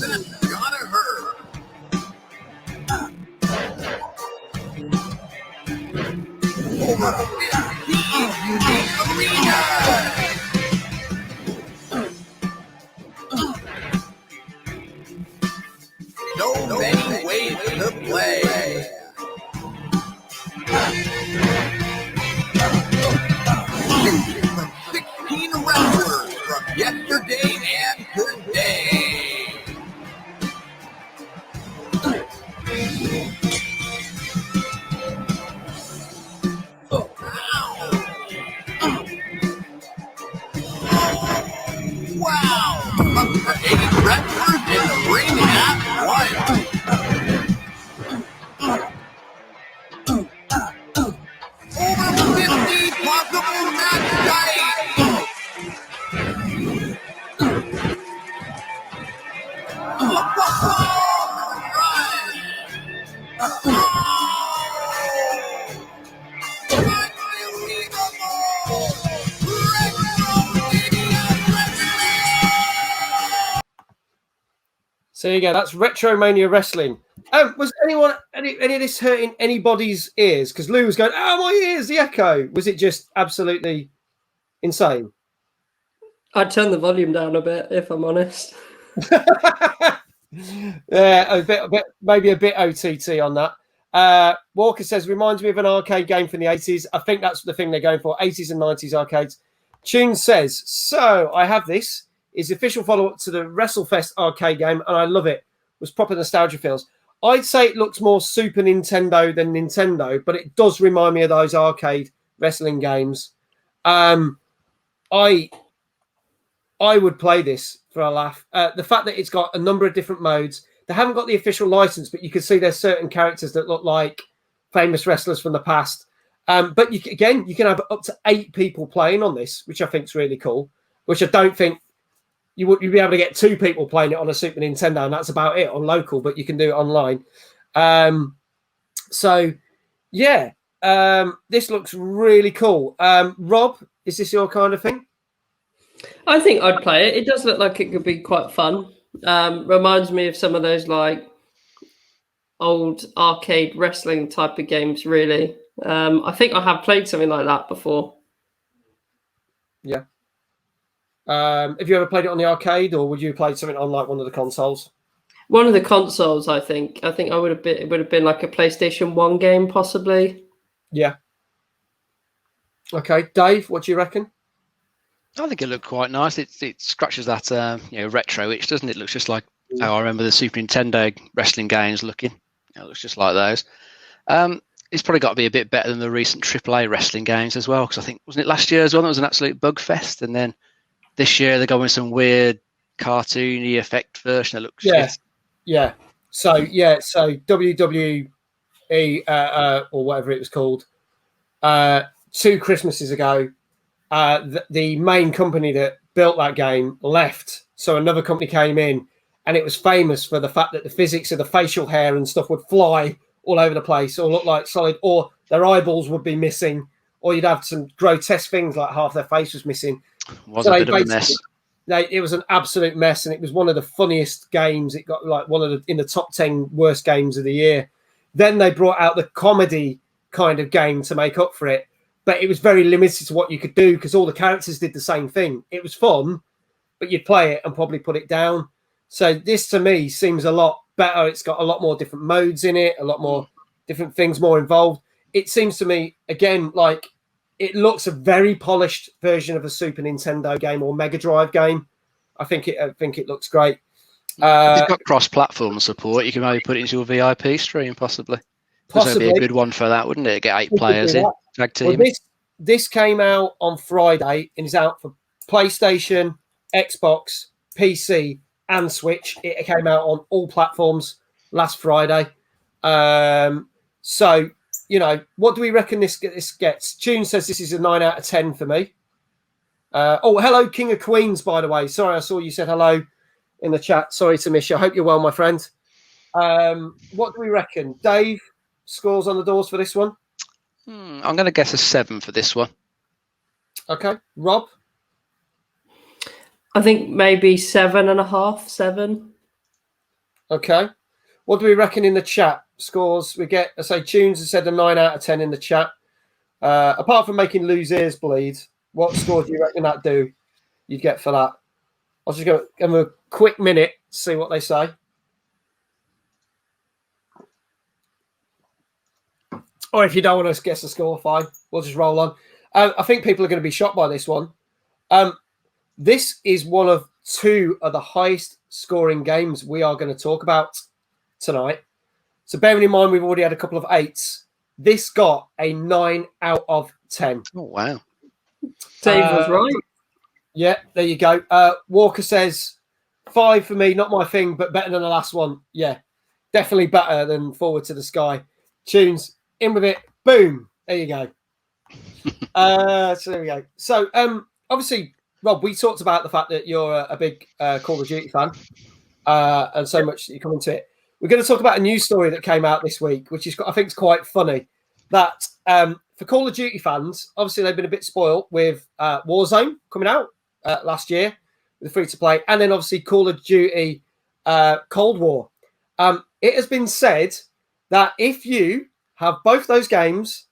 That's gotta hurt. Over 15 unique arenas! So many ways to play. 16 wrestlers from yesterday and today. Wow! 8 wrestlers in the ring at once. Over 50 possible match types. So there you go. That's Retro Mania Wrestling. Was any of this hurting anybody's ears? Because Lou was going, "Oh, my ears, the echo." Was it just absolutely insane? I'd turn the volume down a bit, if I'm honest. Yeah, maybe a bit OTT on that. Walker says, reminds me of an arcade game from the 80s. I think that's the thing they're going for, 80s and 90s arcades. Tune says, so I have this. It's the official follow-up to the WrestleFest arcade game, and I love it. It was proper nostalgia feels. I'd say it looks more Super Nintendo than Nintendo, but it does remind me of those arcade wrestling games. I would play this for a laugh. The fact that it's got a number of different modes. They haven't got the official license, but you can see there's certain characters that look like famous wrestlers from the past. But you can have up to 8 people playing on this, which I think is really cool, which I don't think you'd be able to get 2 people playing it on a Super Nintendo, and that's about it on local, but you can do it online. This looks really cool. Rob, is this your kind of thing? I think I'd play it. It does look like it could be quite fun. Reminds me of some of those like old arcade wrestling type of games, really. I think I have played something like that before. Yeah. Have you ever played it on the arcade, or would you play something on like one of the consoles? One of the consoles, I think. I think it would have been like a PlayStation 1 game, possibly. Yeah. Okay, Dave, what do you reckon? I think it looked quite nice. It scratches that retro itch, doesn't it? Looks just like how I remember the Super Nintendo wrestling games looking. It looks just like those. It's probably got to be a bit better than the recent AAA wrestling games as well, because I think, wasn't it last year as well? That was an absolute bug fest, and then this year they're going with some weird cartoony effect version that looks shit. Yeah. So WWE or whatever it was called 2 Christmases ago, the main company that built that game left, so another company came in, and it was famous for the fact that the physics of the facial hair and stuff would fly all over the place, or look like solid, or their eyeballs would be missing, or you'd have some grotesque things like half their face was missing. A bit of a mess. It was an absolute mess, and it was one of the funniest games. It got like in the top 10 worst games of the year. Then they brought out the comedy kind of game to make up for it, but it was very limited to what you could do because all the characters did the same thing. It was fun, but you'd play it and probably put it down. So this to me seems a lot better. It's got a lot more different modes in it, a lot more different things more involved. It seems to me, again, like it looks a very polished version of a Super Nintendo game or Mega Drive game. I think it looks great. If it's got cross-platform support, you can maybe put it into a VIP stream, possibly. Possibly. That'd be a good one for that, wouldn't it? Get 8 players in, tag team. Well, this came out on Friday and is out for PlayStation, Xbox, PC, and Switch. It came out on all platforms last Friday. So, what do we reckon this gets? Tune says this is a 9 out of 10 for me. Hello, King of Queens, by the way. Sorry, I saw you said hello in the chat. Sorry to miss you. I hope you're well, my friend. What do we reckon? Dave, scores on the doors for this one? I'm going to guess a 7 for this one. Okay. Rob? I think maybe 7.5, 7. Okay. What do we reckon in the chat? Scores, we get, I say, Tunes has said a 9 out of 10 in the chat. Apart from making Lou's ears bleed, what score do you reckon you'd get for that? I'll just go give them a quick minute to see what they say. Or if you don't want to guess the score, fine. We'll just roll on. I think people are going to be shocked by this one. This is one of 2 of the highest scoring games we are going to talk about tonight. So bearing in mind we've already had a couple of 8s, this got a 9 out of 10. Oh, wow. Dave was right. Yeah, there you go. Walker says 5 for me, not my thing, but better than the last one. Yeah, definitely better than Forward to the Sky. Tunes, in with it. Boom. There you go. So there we go. So obviously, Rob, we talked about the fact that you're a big Call of Duty fan and so much that you come into it. We're going to talk about a news story that came out this week, which is, I think, is quite funny. That for Call of Duty fans, obviously they've been a bit spoiled with Warzone coming out last year with the free-to-play, and then obviously Call of Duty Cold War. It has been said that if you have both those games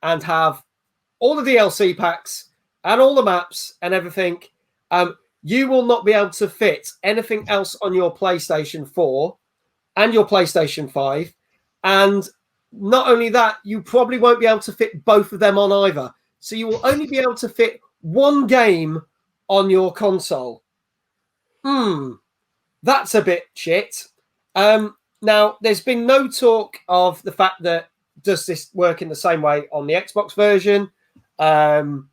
and have all the DLC packs and all the maps and everything, you will not be able to fit anything else on your PlayStation 4 and your PlayStation 5. And not only that, you probably won't be able to fit both of them on either. So you will only be able to fit one game on your console. That's a bit shit. Now, there's been no talk of the fact that does this work in the same way on the Xbox version. And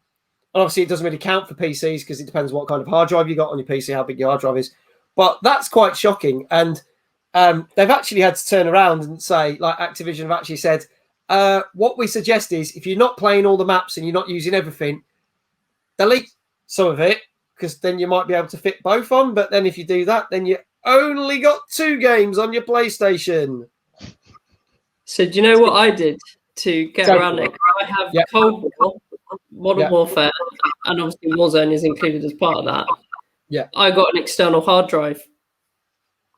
obviously, it doesn't really count for PCs because it depends what kind of hard drive you got on your PC, how big your hard drive is. But that's quite shocking. And they've actually had to turn around and say, like Activision have actually said, what we suggest is if you're not playing all the maps and you're not using everything, delete some of it because then you might be able to fit both on. But then if you do that, then you only got 2 games on your PlayStation. So do you know what I did to get around it? I have Cold War, Modern Warfare, and obviously Warzone is included as part of that. Yeah. I got an external hard drive.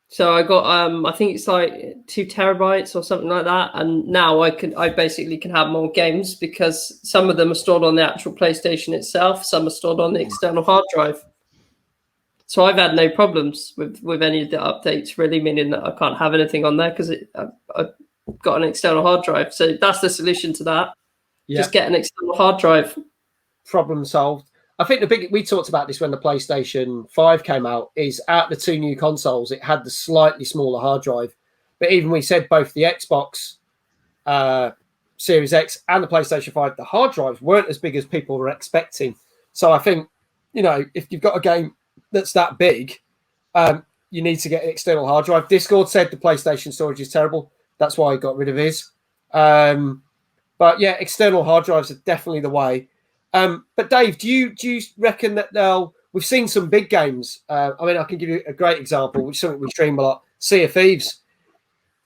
So I got, I think it's like 2 terabytes or something like that. And now I basically can have more games because some of them are stored on the actual PlayStation itself. Some are stored on the external hard drive. So I've had no problems with any of the updates, really, meaning that I can't have anything on there because I've got an external hard drive. So that's the solution to that. Yeah. Just get an external hard drive. Problem solved. I think we talked about this when the PlayStation 5 came out, is out the 2 new consoles, it had the slightly smaller hard drive. But even we said both the Xbox Series X and the PlayStation 5, the hard drives weren't as big as people were expecting. So I think, if you've got a game that's that big, you need to get an external hard drive. Discord said the PlayStation storage is terrible. That's why he got rid of his. But yeah, external hard drives are definitely the way. But Dave, do you reckon that we've seen some big games. I can give you a great example, which is something we stream a lot, Sea of Thieves.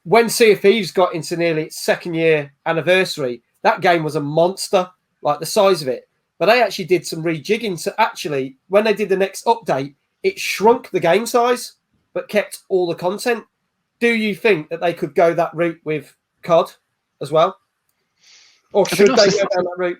When Sea of Thieves got into nearly its 2nd year anniversary, that game was a monster, like the size of it. But they actually did some rejigging. So actually, when they did the next update, it shrunk the game size, but kept all the content. Do you think that they could go that route with COD as well? Or should they go down that route?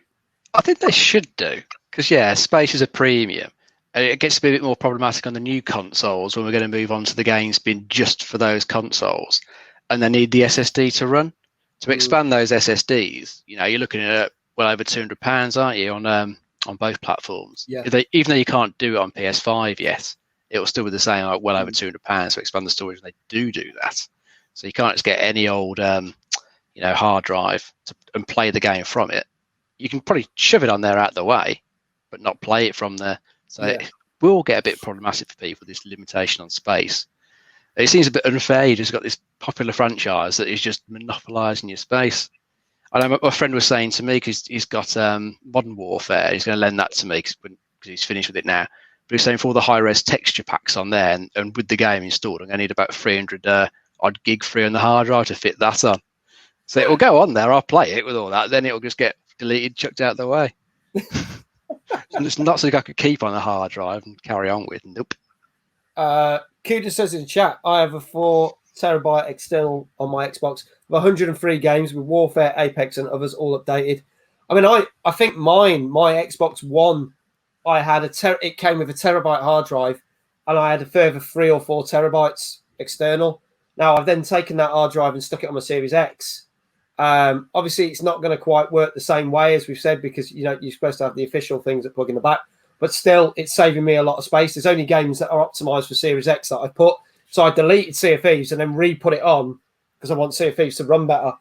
I think they should do, because, space is a premium. It gets to be a bit more problematic on the new consoles when we're going to move on to the games being just for those consoles. And they need the SSD to run. To expand those SSDs, you're looking at well over £200, aren't you, on both platforms? Yeah. Even though you can't do it on PS5 yet, it will still be the same, like well over £200 to expand the storage. And they do that. So you can't just get any old, hard drive and play the game from it. You can probably shove it on there out the way, but not play it from there. So it will get a bit problematic for people, this limitation on space. It seems a bit unfair. You just got this popular franchise that is just monopolising your space. I know my friend was saying to me, because he's got Modern Warfare, he's going to lend that to me because he's finished with it now. But he's saying for all the high-res texture packs on there and with the game installed, I'm going to need about 300 odd gig free on the hard drive to fit that on. So it will go on there. I'll play it with all that. Then it will just get deleted, chucked out the way. It's not something I could keep on a hard drive and carry on with. Nope. Kuda says in the chat, I have a 4 terabyte external on my Xbox with 103 games with Warfare, Apex, and others all updated. I think my Xbox One, I had it came with a terabyte hard drive, and I had a further 3 or 4 terabytes external. Now I've then taken that hard drive and stuck it on my Series X. Obviously, it's not going to quite work the same way as we've said because you're supposed to have the official things that plug in the back. But still, it's saving me a lot of space. There's only games that are optimized for Series X that I put. So I deleted Sea of Thieves and then re-put it on because I want Sea of Thieves to run better,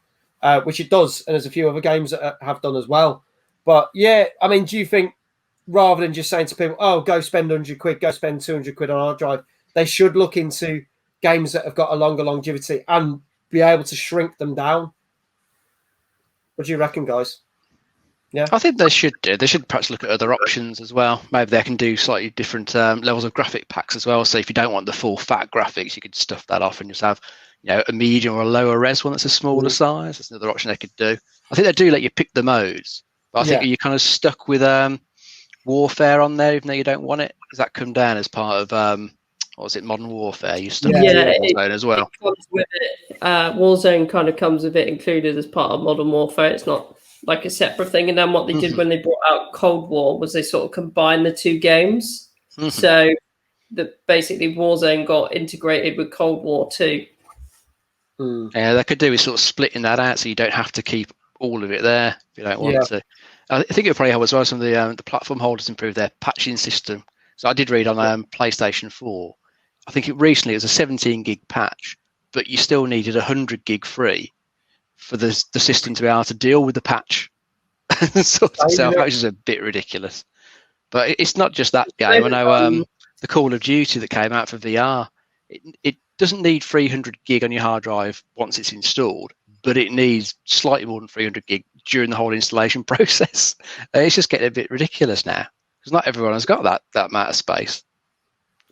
which it does. And there's a few other games that have done as well. But do you think rather than just saying to people, oh, go spend 100 quid, go spend 200 quid on a hard drive, they should look into games that have got a longer longevity and be able to shrink them down? What do you reckon, guys? Yeah, I think they should do. They should perhaps look at other options as well. Maybe they can do slightly different levels of graphic packs as well. So if you don't want the full fat graphics, you could stuff that off and just have, a medium or a lower res one that's a smaller size. That's another option they could do. I think they do let you pick the modes, but I think you're kind of stuck with Warfare on there, even though you don't want it. Does that come down as part of Or was it Modern Warfare? You stuck Yeah, Warzone as well. It comes with it. Warzone kind of comes with it included as part of Modern Warfare. It's not like a separate thing. And then what they did when they brought out Cold War was they sort of combined the two games. So basically Warzone got integrated with Cold War too. Yeah, they could do is sort of splitting that out so you don't have to keep all of it there if you don't want to. I think it would probably help as well. Some of the platform holders improve their patching system. So I did read on PlayStation 4. I think it was a 17 gig patch, but you still needed 100 gig free for the system to be able to deal with the patch. Sort of itself, which is a bit ridiculous. But it's not just that game. I know the Call of Duty that came out for VR, it doesn't need 300 gig on your hard drive once it's installed, but it needs slightly more than 300 gig during the whole installation process. It's just getting a bit ridiculous now because not everyone has got that amount of space.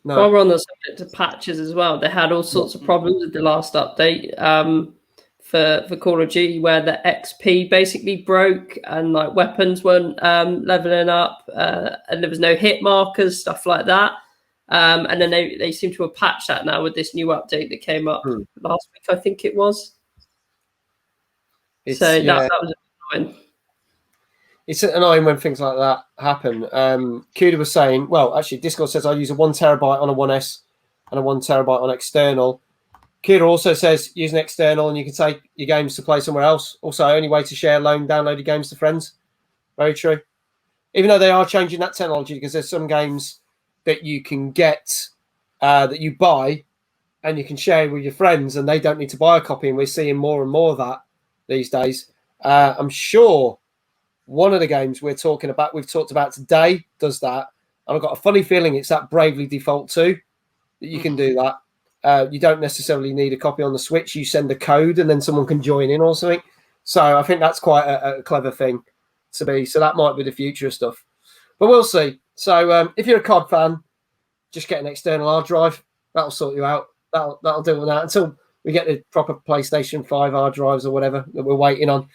No. While we're on the subject of patches as well, they had all sorts of problems with the last update for Call of Duty where the XP basically broke and like weapons weren't leveling up and there was no hit markers, stuff like that. And then they seem to have patched that now with this new update that came up last week, I think it was. That was annoying. It's annoying when things like that happen. Kuda was saying, well, actually, Discord says I use a 1 terabyte on a 1S and a 1 terabyte on external. Kuda also says use an external and you can take your games to play somewhere else. Also, only way to share loan downloaded games to friends. Very true. Even though they are changing that technology because there's some games that you can get that you buy and you can share with your friends and they don't need to buy a copy. And we're seeing more and more of that these days. I'm sure one of the games we've talked about today does that. And I've got a funny feeling it's that Bravely Default 2 that you can do that. You don't necessarily need a copy on the Switch. You send a code and then someone can join in or something. So I think that's quite a clever thing to be. So that might be the future of stuff. But we'll see. So if you're a COD fan, just get an external hard drive. That'll sort you out. That'll deal with that until we get the proper PlayStation 5 hard drives or whatever that we're waiting on.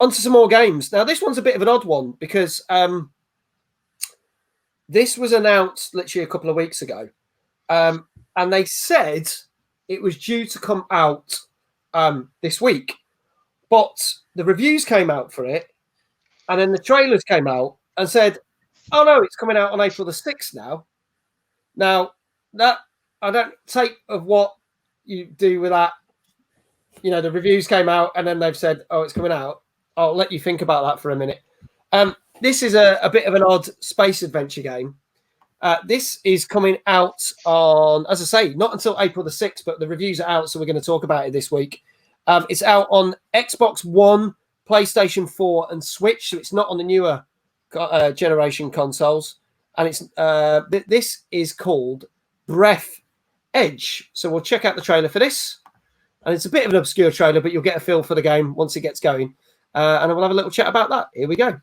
Onto some more games. Now, this one's a bit of an odd one because this was announced literally a couple of weeks ago. And they said it was due to come out this week. But the reviews came out for it. And then the trailers came out and said, oh, no, it's coming out on April the 6th now. Now, that I don't take of what you do with that. You know, the reviews came out and then they've said, oh, it's coming out. I'll let you think about that for a minute. This is a bit of an odd space adventure game. This is coming out on, as I say, not until April the 6th, but the reviews are out, so we're going to talk about it this week. It's out on Xbox One, PlayStation 4 and Switch, so it's not on the newer generation consoles. And it's this is called Breath Edge. So we'll check out the trailer for this. And it's a bit of an obscure trailer, but you'll get a feel for the game once it gets going. And we'll have a little chat about that. Here we go.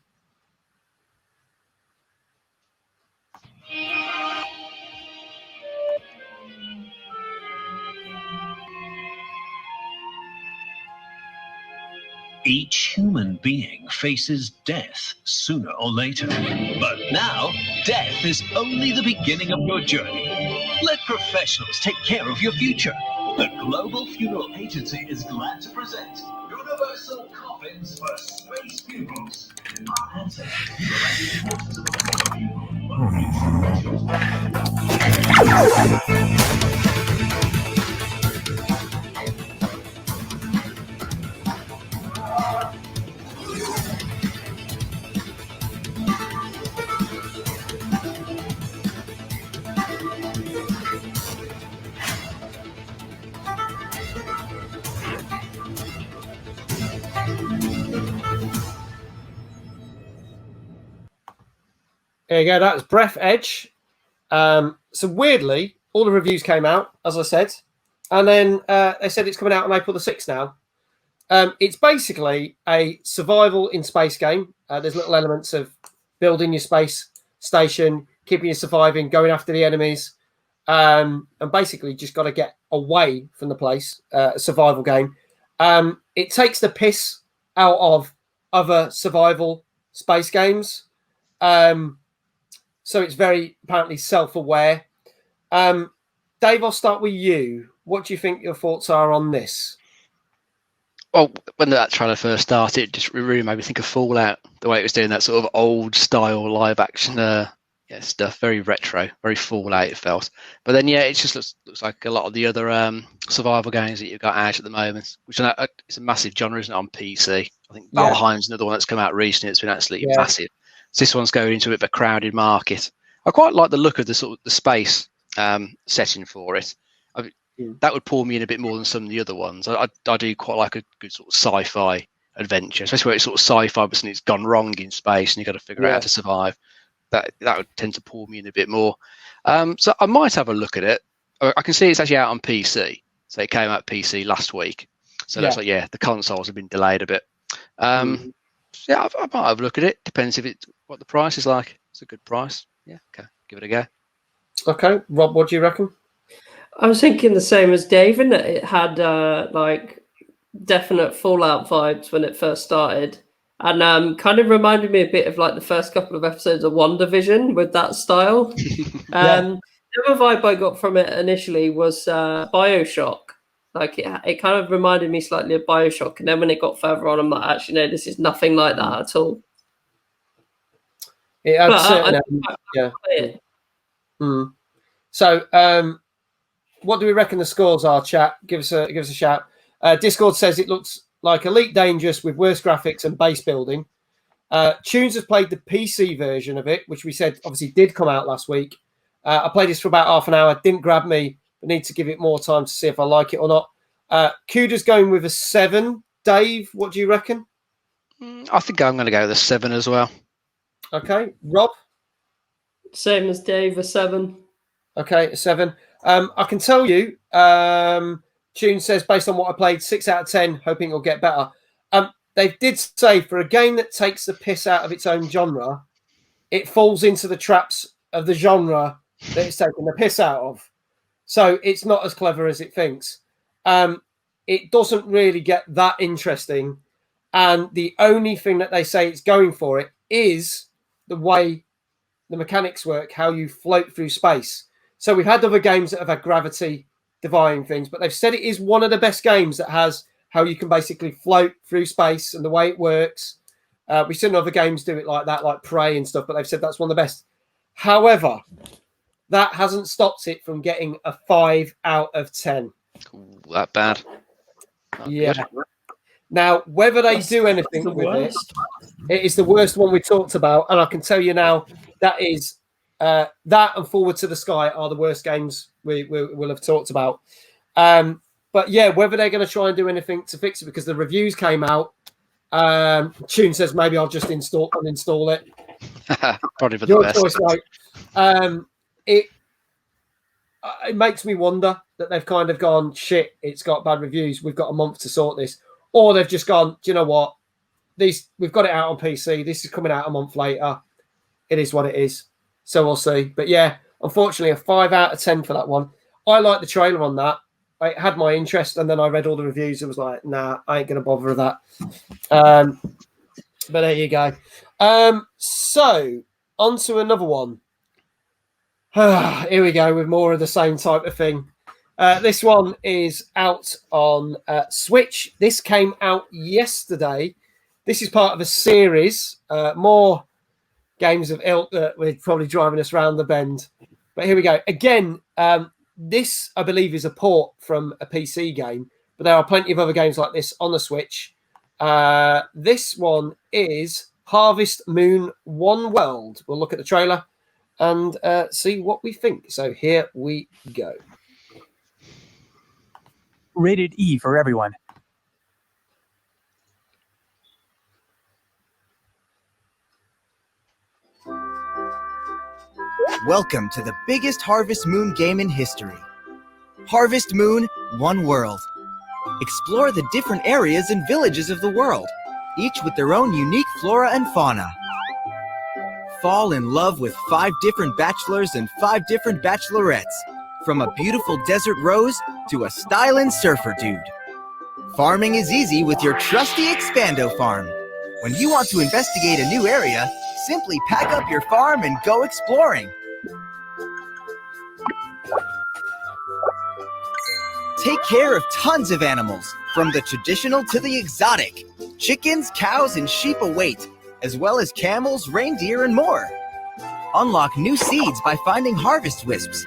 Each human being faces death sooner or later. But now, death is only the beginning of your journey. Let professionals take care of your future. The Global Funeral Agency is glad to present Universal Coffins for Space Funerals. Our ancestors realized the importance of a funeral, There you go. That's Breath Edge. So weirdly, all the reviews came out, as I said, and then they said it's coming out on April the 6th now. It's basically a survival in space game. There's little elements of building your space station, keeping you surviving, going after the enemies, and basically just got to get away from the place. A survival game. It takes the piss out of other survival space games. So it's very apparently self-aware. Dave, I'll start with you. What do you think your thoughts are on this? Well, when that trailer first started, it just really made me think of Fallout, the way it was doing that sort of old style live action stuff, very retro, very Fallout it felt. But then, it just looks like a lot of the other survival games that you've got out at the moment, which I know it's a massive genre, isn't it, on PC? I think Valheim's another one that's come out recently. It's been absolutely massive. So this one's going into a bit of a crowded market. I quite like the look of the sort of the space setting for it. That would pull me in a bit more than some of the other ones. I do quite like a good sort of sci-fi adventure, especially where it's sort of sci-fi, but it's gone wrong in space and you've got to figure out how to survive. That would tend to pull me in a bit more. So I might have a look at it. I can see it's actually out on PC. So it came out PC last week. So that's like, the consoles have been delayed a bit. I might have a look at it. Depends what the price is like. It's a good price. Yeah, okay, give it a go. Okay, Rob, what do you reckon? I was thinking the same as Dave, in that it had like definite Fallout vibes when it first started, and kind of reminded me a bit of like the first couple of episodes of WandaVision with that style. The other vibe I got from it initially was BioShock. Like it kind of reminded me slightly of BioShock, and then when it got further on, I'm like, actually, no, this is nothing like that at all. It had certain So, what do we reckon the scores are, chat? Give us a shout. Discord says it looks like Elite Dangerous with worse graphics and base building. Tunes has played the PC version of it, which we said obviously did come out last week. I played this for about half an hour. Didn't grab me. I need to give it more time to see if I like it or not. Kuda's going with a 7. Dave, what do you reckon? I think I'm going to go with a 7 as well. Okay. Rob? Same as Dave, a 7. Okay, a 7. I can tell you, Tune says, based on what I played, 6 out of 10, hoping it'll get better. They did say for a game that takes the piss out of its own genre, it falls into the traps of the genre that it's taking the piss out of. So it's not as clever as it thinks. It doesn't really get that interesting. And the only thing that they say it's going for it is the way the mechanics work, how you float through space. So we've had other games that have had gravity defying things, but they've said it is one of the best games that has how you can basically float through space and the way it works. We've seen other games do it like that, like Prey and stuff, but they've said that's one of the best. However, that hasn't stopped it from getting a 5 out of 10. Ooh, that bad. Good. Now, whether they do anything with it is the worst one we talked about, and I can tell you now that is that and Forward to the Sky are the worst games we will have talked about. But yeah, whether they're going to try and do anything to fix it, because the reviews came out. Tune says maybe I'll just uninstall it. Probably for the best. Choice, right? It makes me wonder that they've kind of gone, shit, it's got bad reviews, we've got a month to sort this. Or they've just gone, do you know what? We've got it out on PC. This is coming out a month later. It is what it is. So we'll see. But yeah, unfortunately, a 5 out of 10 for that one. I like the trailer on that. It had my interest, and then I read all the reviews. It was like, nah, I ain't going to bother with that. But there you go. So, on to another one. Here we go with more of the same type of thing. This one is out on Switch. This came out yesterday. This is part of a series. More games of ilk that we're probably driving us round the bend. But here we go. Again, this, I believe, is a port from a PC game. But there are plenty of other games like this on the Switch. This one is Harvest Moon One World. We'll look at the trailer and see what we think. So here we go. Rated E for everyone. Welcome to the biggest Harvest Moon game in history. Harvest Moon One World. Explore the different areas and villages of the world, each with their own unique flora and fauna. Fall in love with 5 different bachelors and 5 different bachelorettes, from a beautiful desert rose to a stylin' surfer dude. Farming is easy with your trusty Expando farm. When you want to investigate a new area, simply pack up your farm and go exploring. take care of tons of animals, from the traditional to the exotic. Chickens, cows, and sheep await, as well as camels, reindeer, and more. Unlock new seeds by finding harvest wisps.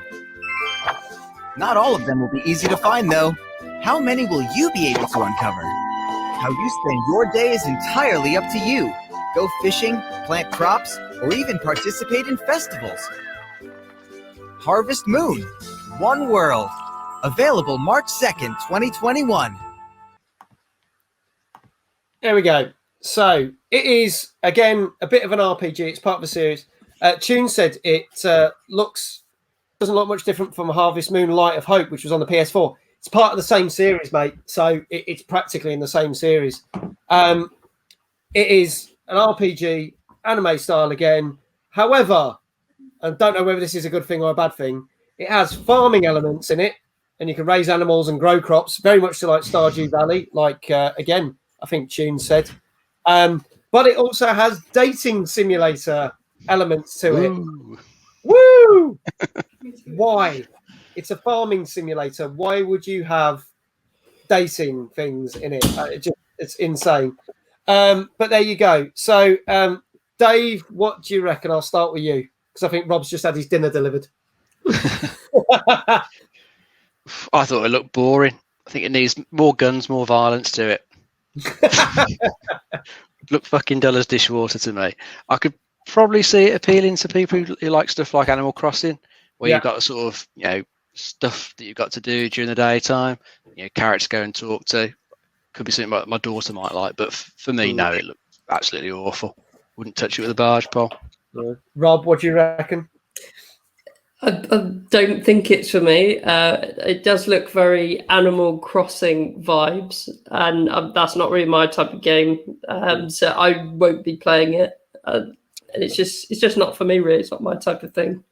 Not all of them will be easy to find, though. How many will you be able to uncover? How you spend your day is entirely up to you. Go fishing, plant crops, or even participate in festivals. Harvest Moon, One World. Available March 2nd, 2021. There we go. So it is, again, a bit of an RPG. It's part of a series. Tune said it doesn't look much different from Harvest Moon Light of Hope, which was on the PS4. It's part of the same series, mate. So it's practically in the same series. It is an RPG, anime style again. However, I don't know whether this is a good thing or a bad thing. It has farming elements in it, and you can raise animals and grow crops, very much to like Stardew Valley, like, again, I think Tune said. But it also has dating simulator elements to it. Woo! Why? It's a farming simulator. Why would you have dating things in it? It's insane. But there you go. So, Dave, what do you reckon? I'll start with you, because I think Rob's just had his dinner delivered. I thought it looked boring. I think it needs more guns, more violence to it. Look fucking dull as dishwater to me. I could probably see it appealing to people who like stuff like Animal Crossing, where you've got sort of, stuff that you've got to do during the daytime. Characters go and talk to. Could be something my daughter might like, but for me, no, it looked absolutely awful. Wouldn't touch it with a barge pole. Rob, what do you reckon? I don't think it's for me. It does look very Animal Crossing vibes, and that's not really my type of game. So I won't be playing it. And it's just not for me, really. It's not my type of thing.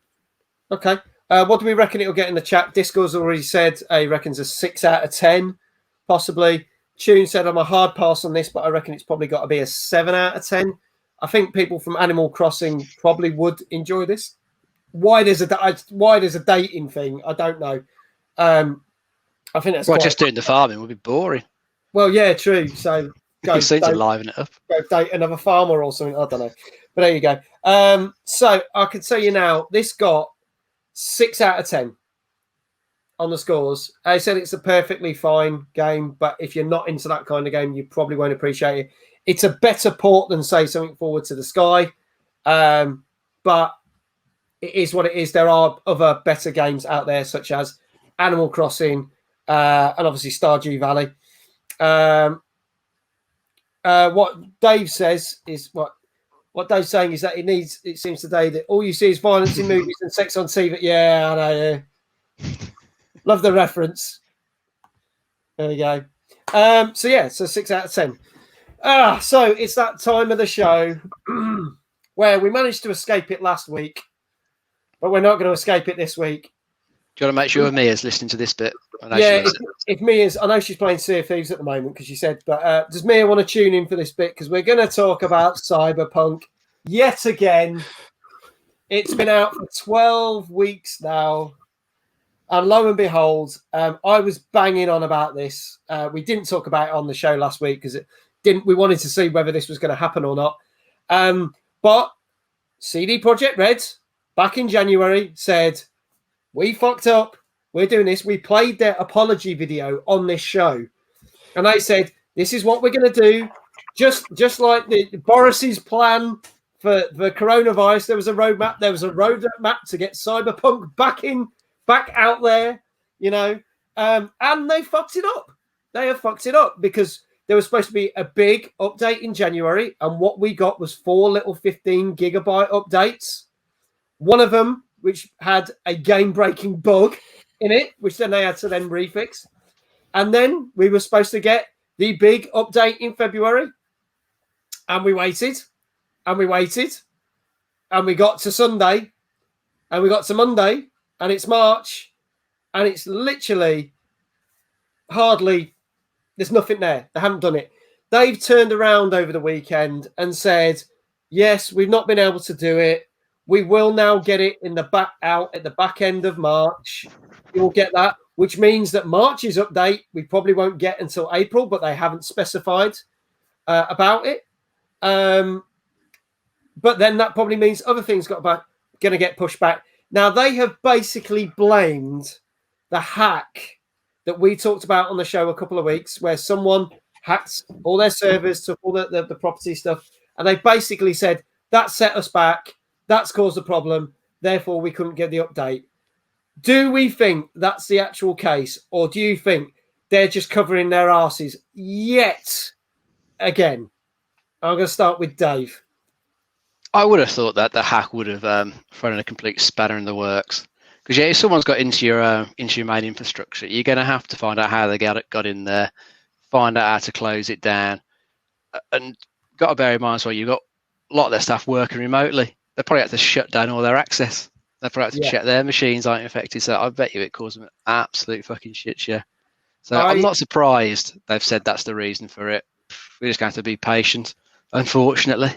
Okay. What do we reckon it'll get in the chat? Disco's already said he reckons a 6 out of 10, possibly. Tune said I'm a hard pass on this, but I reckon it's probably got to be a 7 out of 10. I think people from Animal Crossing probably would enjoy this. Why there's a dating thing, I don't know. I think that's just doing the farming would be boring. Well, yeah, true. So go to liven it up. Go date another farmer or something. I don't know. But there you go. So I can tell you now, this got 6 out of 10 on the scores. I said it's a perfectly fine game, but if you're not into that kind of game, you probably won't appreciate it. It's a better port than, say, something Forward to the Sky. But it is what it is. There are other better games out there, such as Animal Crossing and obviously Stardew Valley. What Dave says is what Dave's saying is that it seems today that all you see is violence in movies and sex on TV. Yeah, I know. Yeah. Love the reference. There we go. So 6 out of 10. So it's that time of the show where we managed to escape it last week, but we're not going to escape it this week. Do you want to make sure Mia's listening to this bit? If Mia's, I know she's playing Sea of Thieves at the moment because she said, but does Mia want to tune in for this bit? Because we're going to talk about Cyberpunk yet again. It's been out for 12 weeks now. And lo and behold, I was banging on about this. We didn't talk about it on the show last week because we wanted to see whether this was going to happen or not. But CD Projekt Red, back in January, said, we fucked up. We're doing this. We played their apology video on this show. And they said, this is what we're going to do. Just like Boris's plan for the coronavirus, there was a roadmap. There was a roadmap to get Cyberpunk back out there, and they fucked it up. They have fucked it up because there was supposed to be a big update in January, and what we got was 4 little 15 gigabyte updates. One of them, which had a game-breaking bug in it, which then they had to then refix. And then we were supposed to get the big update in February, and we waited, and we waited, and we got to Sunday, and we got to Monday, and it's March, and it's literally there's nothing there. They haven't done it. They've turned around over the weekend and said, yes, we've not been able to do it. We will now get it in the back out at the back end of March. You'll get that, which means that March's update we probably won't get until April, but they haven't specified about it. But then that probably means other things going to get pushed back. Now, they have basically blamed the hack that we talked about on the show a couple of weeks, where someone hacked all their servers, took all the property stuff, and they basically said, that set us back, that's caused the problem, therefore we couldn't get the update. Do we think that's the actual case, or do you think they're just covering their arses yet again? I'm going to start with Dave. I would have thought that the hack would have thrown a complete spanner in the works. Because if someone's got into your main infrastructure, you're going to have to find out how they got in there, find out how to close it down, and got to bear in mind as well, you've got a lot of their staff working remotely. They probably have to shut down all their access. They probably have to check their machines aren't infected. So I bet you it caused them an absolute fucking shit show. So I'm not surprised they've said that's the reason for it. We're just going to have to be patient, unfortunately.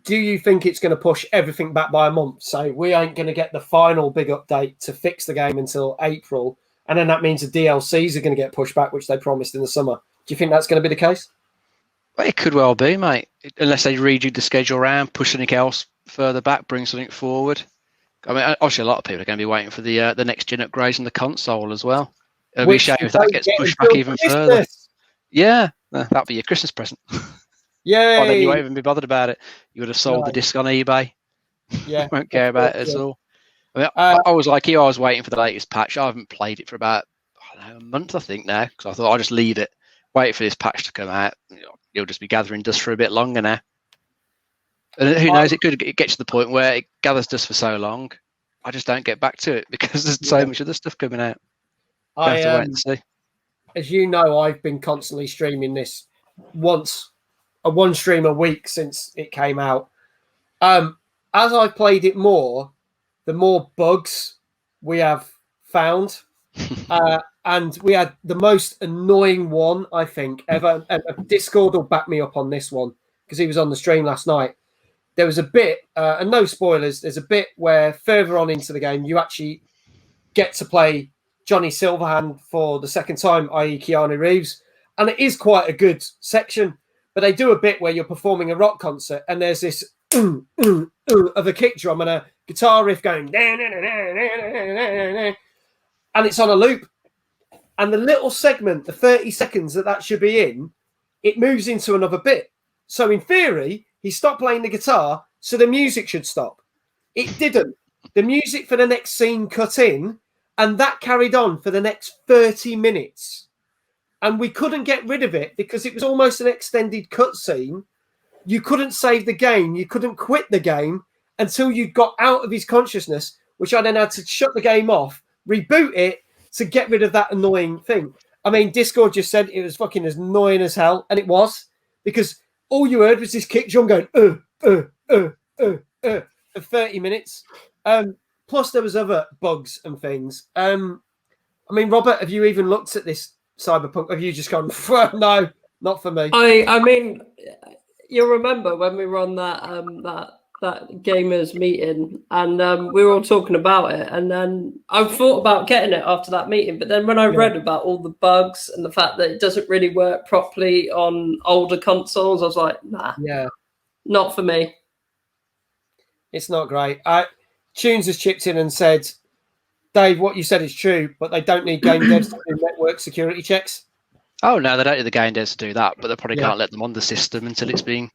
Do you think it's going to push everything back by a month? So we ain't going to get the final big update to fix the game until April. And then that means the DLCs are going to get pushed back, which they promised in the summer. Do you think that's going to be the case? Well, it could well be, mate. Unless they rejig the schedule around, push something else further back, bring something forward. I mean, obviously a lot of people are going to be waiting for the next gen upgrades on the console as well. It'll be a shame if that gets pushed back even further. Yeah, that'll be your Christmas present. Yeah. Oh, then you won't even be bothered about it. You would have sold the disc on eBay. Yeah. Won't care about it at all. I mean, I was like you. I was waiting for the latest patch. I haven't played it for about a month, I think, now. Because I thought I'll just leave it, wait for this patch to come out. You'll just be gathering dust for a bit longer now. And who knows? It could get to the point where it gathers dust for so long, I just don't get back to it because there's so much other stuff coming out. I have to wait and see. As you know, I've been constantly streaming this one stream a week since it came out. As I played it more, the more bugs we have found. And we had the most annoying one, I think, ever. And Discord will back me up on this one because he was on the stream last night. There was a bit, and no spoilers, there's a bit where further on into the game, you actually get to play Johnny Silverhand for the second time, i.e. Keanu Reeves. And it is quite a good section. But they do a bit where you're performing a rock concert and there's this of a kick drum and a guitar riff going, and it's on a loop. And the little segment, the 30 seconds that should be in, it moves into another bit. So in theory, he stopped playing the guitar, so the music should stop. It didn't. The music for the next scene cut in, and that carried on for the next 30 minutes. And we couldn't get rid of it because it was almost an extended cutscene. You couldn't save the game. You couldn't quit the game until you got out of his consciousness, which I then had to shut the game off, reboot it to get rid of that annoying thing. I mean, Discord just said it was fucking as annoying as hell. And it was, because all you heard was this kick drum going, for 30 minutes. Plus there was other bugs and things. I mean, Robert, have you even looked at this Cyberpunk? Have you just gone, no, not for me? I mean, you'll remember when we were on that gamers meeting and we were all talking about it, and then I thought about getting it after that meeting, but then when I read about all the bugs and the fact that it doesn't really work properly on older consoles, I was like, nah, not for me. It's not great. Tunes has chipped in and said, Dave, what you said is true, but they don't need game devs to do network security checks. Oh, no, they don't need the game devs to do that, but they probably can't let them on the system until it's being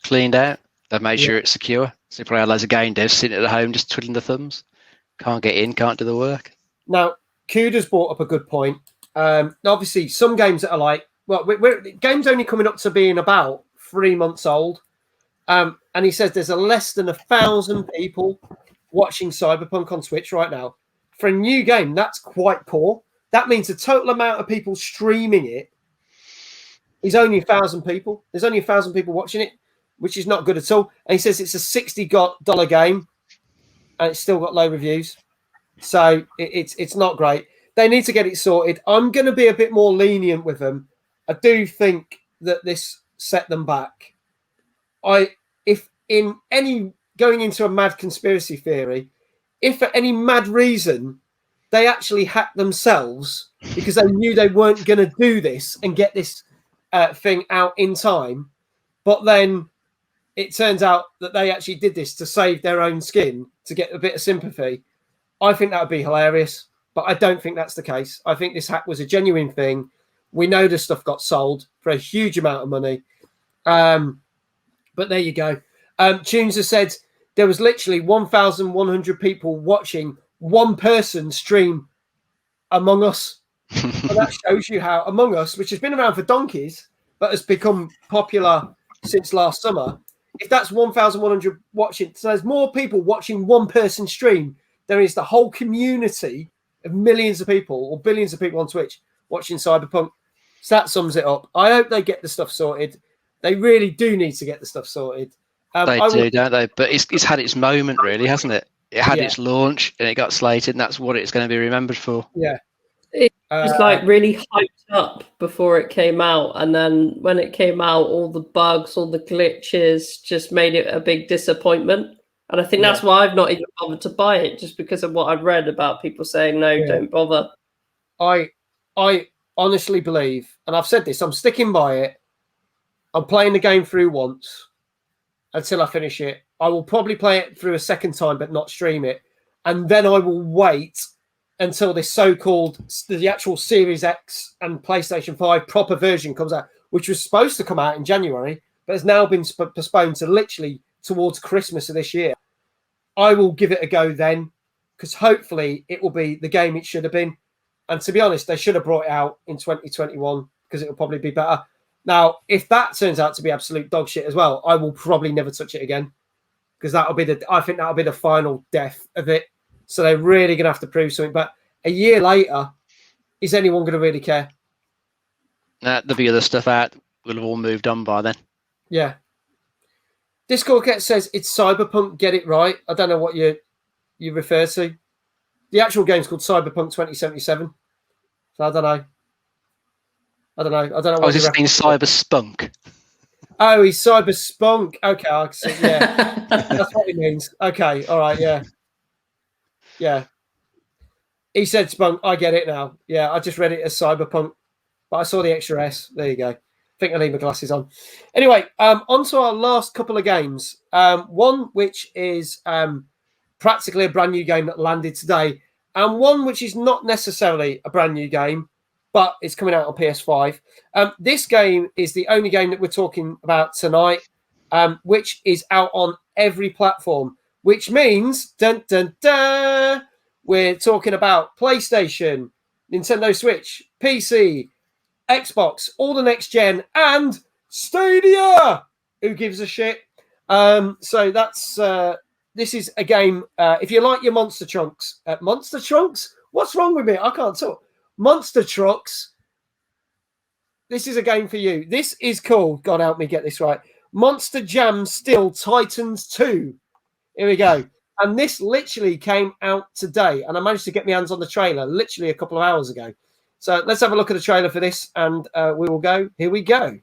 cleaned out. They've made sure it's secure. So you probably have loads of game devs sitting at home just twiddling their thumbs. Can't get in, can't do the work. Now, Kuda's brought up a good point. Obviously, some games that are like, well, games only coming up to being about 3 months old. And he says there's less than 1,000 people watching Cyberpunk on Twitch right now. For a new game, that's quite poor. That means the total amount of people streaming it is only 1,000 people. There's only 1,000 people watching it, which is not good at all. And he says it's a $60 game, and it's still got low reviews. So it's not great. They need to get it sorted. I'm going to be a bit more lenient with them. I do think that this set them back. If in any going into a mad conspiracy theory, if for any mad reason they actually hacked themselves because they knew they weren't going to do this and get this thing out in time, but then it turns out that they actually did this to save their own skin, to get a bit of sympathy, I think that would be hilarious. But I don't think that's the case. I think this hack was a genuine thing. We know the stuff got sold for a huge amount of money. But there you go. Tunes has said there was literally 1,100 people watching one person stream Among Us. And that shows you how Among Us, which has been around for donkeys, but has become popular since last summer, if that's 1,100 watching, so there's more people watching one person stream than is the whole community of millions of people or billions of people on Twitch watching Cyberpunk. So that sums it up. I hope they get the stuff sorted. They really do need to get the stuff sorted. They do, don't they? But it's had its moment, really, hasn't it? It had its launch and it got slated, and that's what it's going to be remembered for. Yeah. It was like really hyped up before it came out, and then when it came out, all the bugs, all the glitches just made it a big disappointment. And I think that's why I've not even bothered to buy it, just because of what I've read about people saying, no, don't bother. I honestly believe, and I've said this, I'm sticking by it. I'm playing the game through once until I finish it. I will probably play it through a second time, but not stream it. And then I will wait until this so-called, the actual Series X and PlayStation 5 proper version comes out, which was supposed to come out in January, but has now been postponed to literally towards Christmas of this year. I will give it a go then, because hopefully it will be the game it should have been. And to be honest, they should have brought it out in 2021, because it will probably be better. Now, if that turns out to be absolute dog shit as well, I will probably never touch it again, because I think that'll be the final death of it. So they're really going to have to prove something. But a year later, is anyone going to really care? There'll be other stuff out. We'll have all moved on by then. Yeah. Discord says it's Cyberpunk, get it right. I don't know what you refer to. The actual game's called Cyberpunk 2077. So I don't know. What this means Cyberspunk. Oh, he's Cyberspunk. Okay, I see. Yeah, that's what he means. Okay, all right, yeah. Yeah. He said spunk. I get it now. Yeah, I just read it as Cyberpunk, but I saw the extra S. There you go. I think I need my glasses on. Anyway, on to our last couple of games. One which is practically a brand new game that landed today, and one which is not necessarily a brand new game, but it's coming out on PS5. This game is the only game that we're talking about tonight, which is out on every platform, which means, dun, dun, dun, we're talking about PlayStation, Nintendo Switch, PC, Xbox, all the next gen, and Stadia. Who gives a shit? So that's this is a game. If you like your Monster Trucks, Monster Trucks. What's wrong with me? I can't talk. Monster Trucks. This is a game for you. This is called, God help me get this right, Monster Jam Steel Titans 2. Here we go. And this literally came out today, and I managed to get my hands on the trailer literally a couple of hours ago. So let's have a look at the trailer for this, and we will go. Here we go.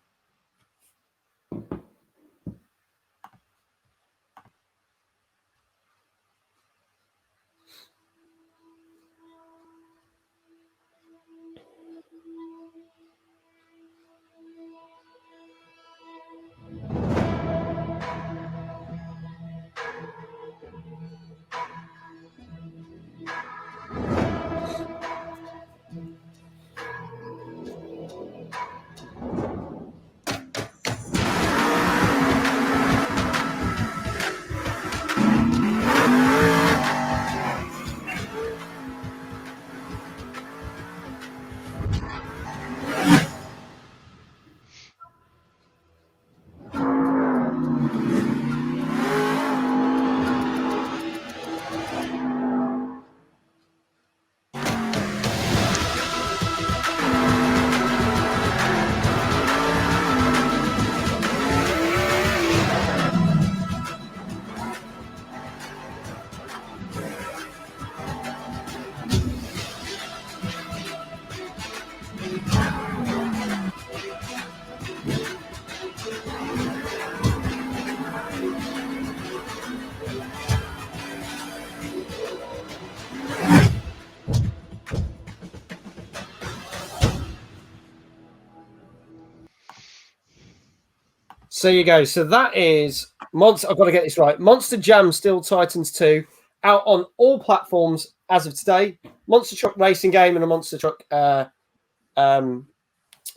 So you go. So that is Monster. I've got to get this right. Monster Jam Steel Titans 2 out on all platforms as of today. Monster Truck racing game and a Monster Truck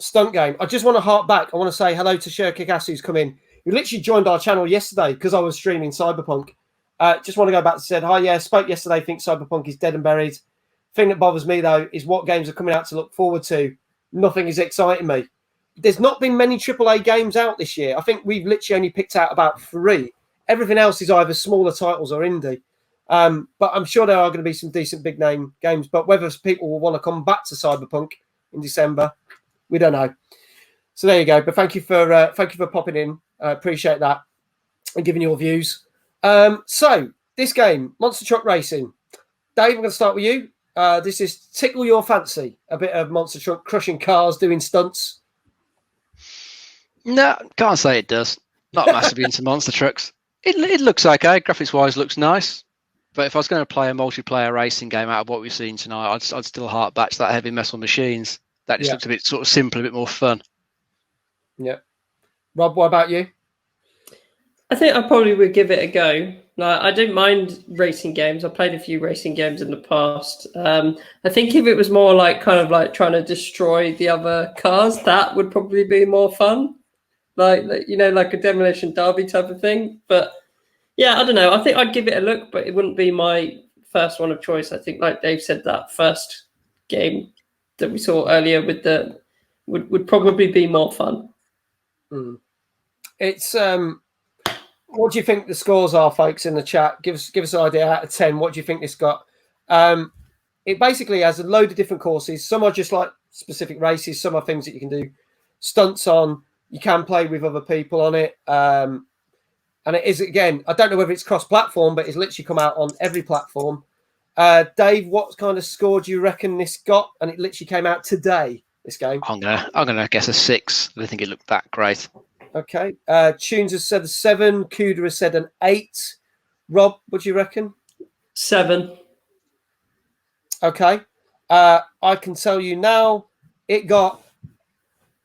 stunt game. I just want to hark back. I want to say hello to Shirkikasu who's come in. He literally joined our channel yesterday because I was streaming Cyberpunk. Just want to go back and said, hi, yeah, spoke yesterday, think Cyberpunk is dead and buried. Thing that bothers me, though, is what games are coming out to look forward to. Nothing is exciting me. There's not been many AAA games out this year. I think we've literally only picked out about 3. Everything else is either smaller titles or indie. But I'm sure there are going to be some decent big name games. But whether people will want to come back to Cyberpunk in December, we don't know. So there you go. But thank you for popping in. I appreciate that and giving your views. So this game, Monster Truck Racing. Dave, I'm going to start with you. This is tickle your fancy. A bit of Monster Truck crushing cars, doing stunts. No, can't say it does. Not massively into Monster Trucks. It looks okay. Graphics-wise, looks nice. But if I was going to play a multiplayer racing game out of what we've seen tonight, I'd still hark back to that heavy metal machines. That just looks a bit sort of simple, a bit more fun. Yeah. Rob, what about you? I think I probably would give it a go. Like, I don't mind racing games. I played a few racing games in the past. I think if it was more like kind of like trying to destroy the other cars, that would probably be more fun. Like a Demolition Derby type of thing. But yeah, I don't know. I think I'd give it a look, but it wouldn't be my first one of choice. I think, like Dave said, that first game that we saw earlier with would probably be more fun. It's what do you think the scores are, folks, in the chat? Give us an idea out of 10. What do you think this got? It basically has a load of different courses. Some are just like specific races. Some are things that you can do stunts on. You can play with other people on it. And it is, again, I don't know whether it's cross-platform, but it's literally come out on every platform. Dave, what kind of score do you reckon this got? And it literally came out today, this game. I'm gonna guess a 6. I don't think it looked that great. Okay. Tunes has said a 7. Kuda has said an 8. Rob, what do you reckon? 7. Okay. I can tell you now, it got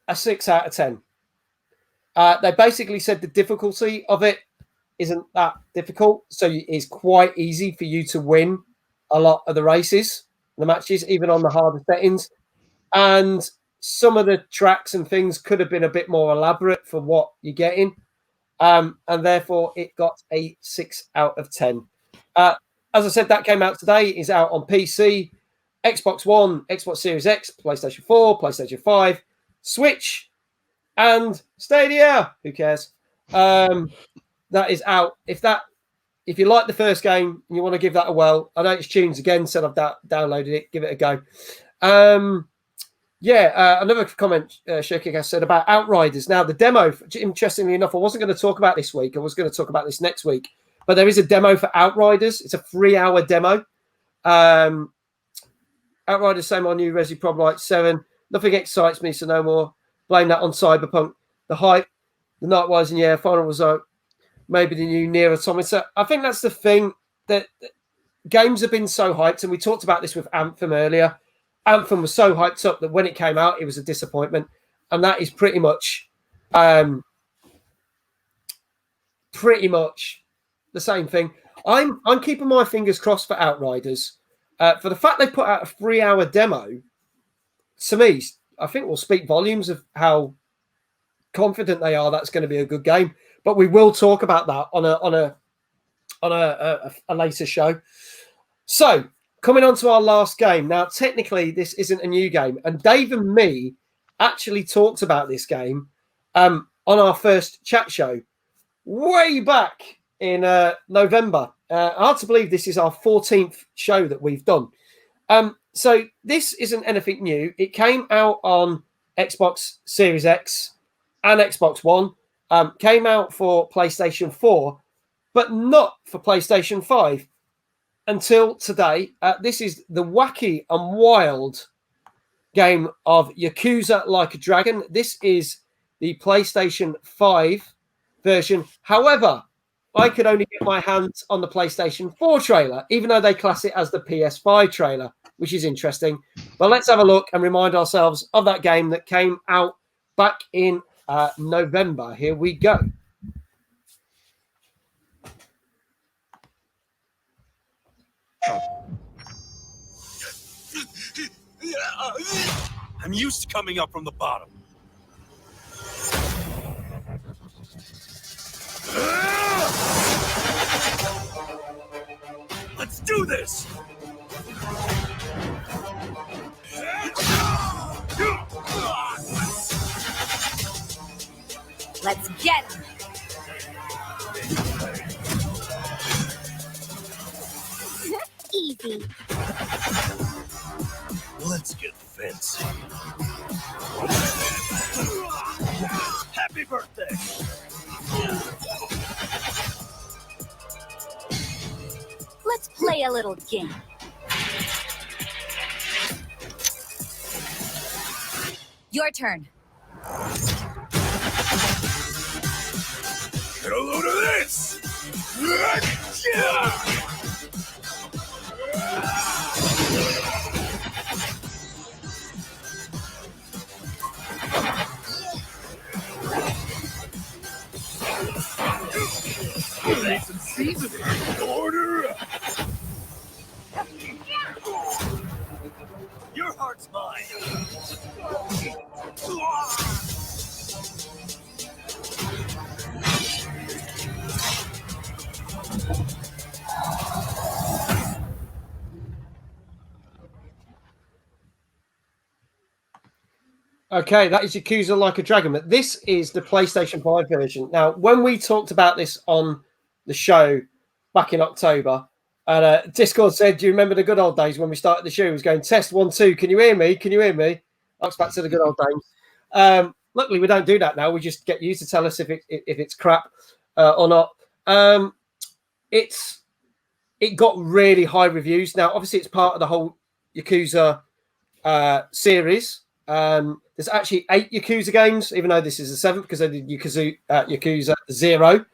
a 6 out of 10. They basically said the difficulty of it isn't that difficult, so it's quite easy for you to win a lot of the races, the matches, even on the harder settings. And some of the tracks and things could have been a bit more elaborate for what you're getting. And therefore, it got a 6 out of 10. As I said, that came out today. It's out on PC, Xbox One, Xbox Series X, PlayStation 4, PlayStation 5, Switch, and Stadia. Who cares? That is out. If you like the first game and you want to give that a whirl, I know it's Tunes again, said I've downloaded it. Give it a go. Another comment Shirkik said about Outriders. Now, the demo, interestingly enough, I wasn't going to talk about this week. I was going to talk about this next week. But there is a demo for Outriders. It's a 3-hour demo. Outriders, same on new Resi Prob Light 7. Nothing excites me, so no more. Blame that on Cyberpunk. The hype, the Nightwise, and final result. Maybe the new Nier Automata. I think that's the thing, that games have been so hyped, and we talked about this with Anthem earlier. Anthem was so hyped up that when it came out, it was a disappointment, and that is pretty much the same thing. I'm keeping my fingers crossed for Outriders. For the fact they put out a 3-hour demo, to me, I think will speak volumes of how confident they are that's going to be a good game. But we will talk about that on a later show. So, coming on to our last game. Now, technically, this isn't a new game. And Dave and me actually talked about this game on our first chat show way back in November. Hard to believe this is our 14th show that we've done. So this isn't anything new. It came out on Xbox Series X and Xbox One. Came out for PlayStation 4, but not for PlayStation 5 until today. This is the wacky and wild game of Yakuza Like a Dragon. This is the PlayStation 5 version. However, I could only get my hands on the PlayStation 4 trailer, even though they class it as the PS5 trailer, which is interesting. But let's have a look and remind ourselves of that game that came out back in November. Here we go. I'm used to coming up from the bottom. Let's do this! Let's get him. Easy. Let's get fancy. Happy birthday! Let's play a little game. Your turn. Get a load of this! Nice and seasoned. Order up. Your heart's mine. Okay, that is Yakuza Like a Dragon, but this is the PlayStation 5 version. Now, when we talked about this on the show back in October, and Discord said, do you remember the good old days when we started the show? It was going, test 1, 2, can you hear me? Can you hear me? That's back to the good old days. Luckily, we don't do that now. We just get you to tell us if it's crap or not. It got really high reviews. Now, obviously, it's part of the whole Yakuza series. There's actually 8 Yakuza games, even though this is the 7th because they did Yakuza 0.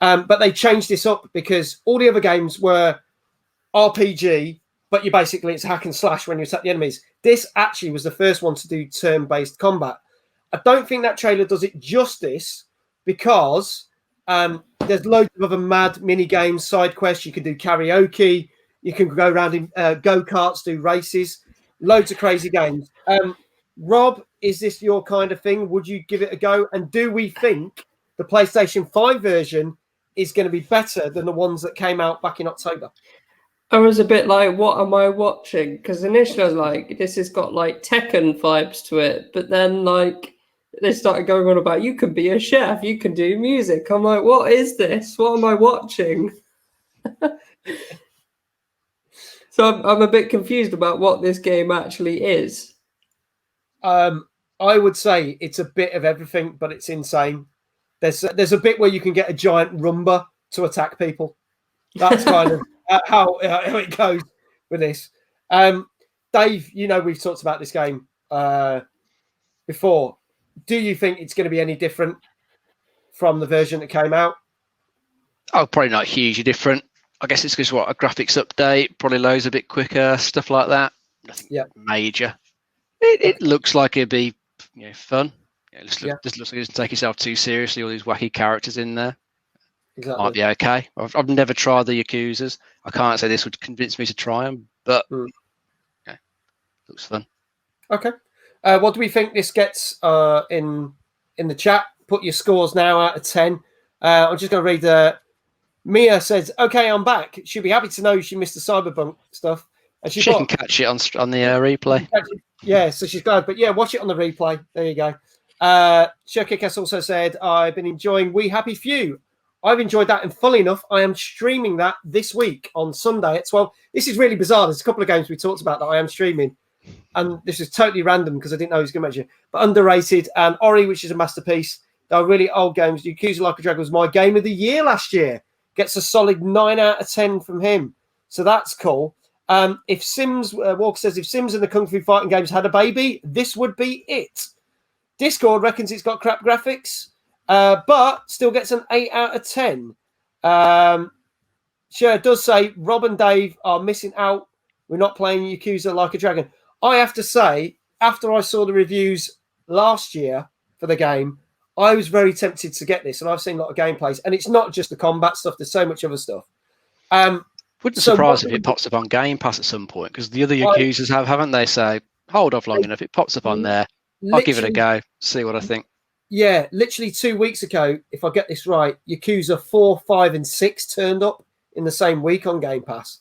But they changed this up because all the other games were RPG, but it's hack and slash when you attack the enemies. This actually was the first one to do turn-based combat. I don't think that trailer does it justice because there's loads of other mad mini games, side quests. You can do karaoke, you can go around in go-karts, do races, loads of crazy games. Rob, is this your kind of thing? Would you give it a go? And do we think the PlayStation 5 version is going to be better than the ones that came out back in October? I was a bit like, what am I watching? Because initially I was like, this has got like Tekken vibes to it. But then like they started going on about, you can be a chef, you can do music. I'm like, what is this? What am I watching? So I'm a bit confused about what this game actually is. I would say it's a bit of everything, but it's insane. There's a bit where you can get a giant Roomba to attack people. That's kind of how it goes with this. Dave, we've talked about this game before. Do you think it's going to be any different from the version that came out? Oh, probably not hugely different. I guess it's because a graphics update, probably loads a bit quicker, stuff like that. Nothing major. It looks like it'd be fun. This looks like it doesn't take itself too seriously. All these wacky characters in there. Exactly. Might be okay. I've never tried the Yakuzas. I can't say this would convince me to try them, but looks fun. Okay. What do we think this gets in the chat? Put your scores now out of 10. I'm just going to read. Mia says, "Okay, I'm back. She'll be happy to know she missed the Cyberpunk stuff." And she can catch it on the replay. Yeah, so she's glad. But yeah, watch it on the replay. There you go. Shurkikas also said, I've been enjoying We Happy Few. I've enjoyed that, and fully enough, I am streaming that this week on Sunday at 12. This is really bizarre. There's a couple of games we talked about that I am streaming, and this is totally random because I didn't know he was going to mention it. But Underrated and Ori, which is a masterpiece. They're really old games. Yakuza Like a Dragon was my game of the year last year. Gets a solid 9 out of 10 from him. So that's cool. If Sims, Walker says, if Sims and the Kung Fu fighting games had a baby, this would be it. Discord reckons it's got crap graphics, but still gets an 8 out of 10. Sure, it does say Rob and Dave are missing out. We're not playing Yakuza Like a Dragon. I have to say, after I saw the reviews last year for the game, I was very tempted to get this, and I've seen a lot of gameplays, and it's not just the combat stuff. There's so much other stuff. Wouldn't surprise if it pops up on Game Pass at some point, because the other Yakuzas haven't they? So hold off long enough. It pops up on there. I'll give it a go. See what I think. Yeah, literally 2 weeks ago, if I get this right, Yakuza 4, 5, and 6 turned up in the same week on Game Pass.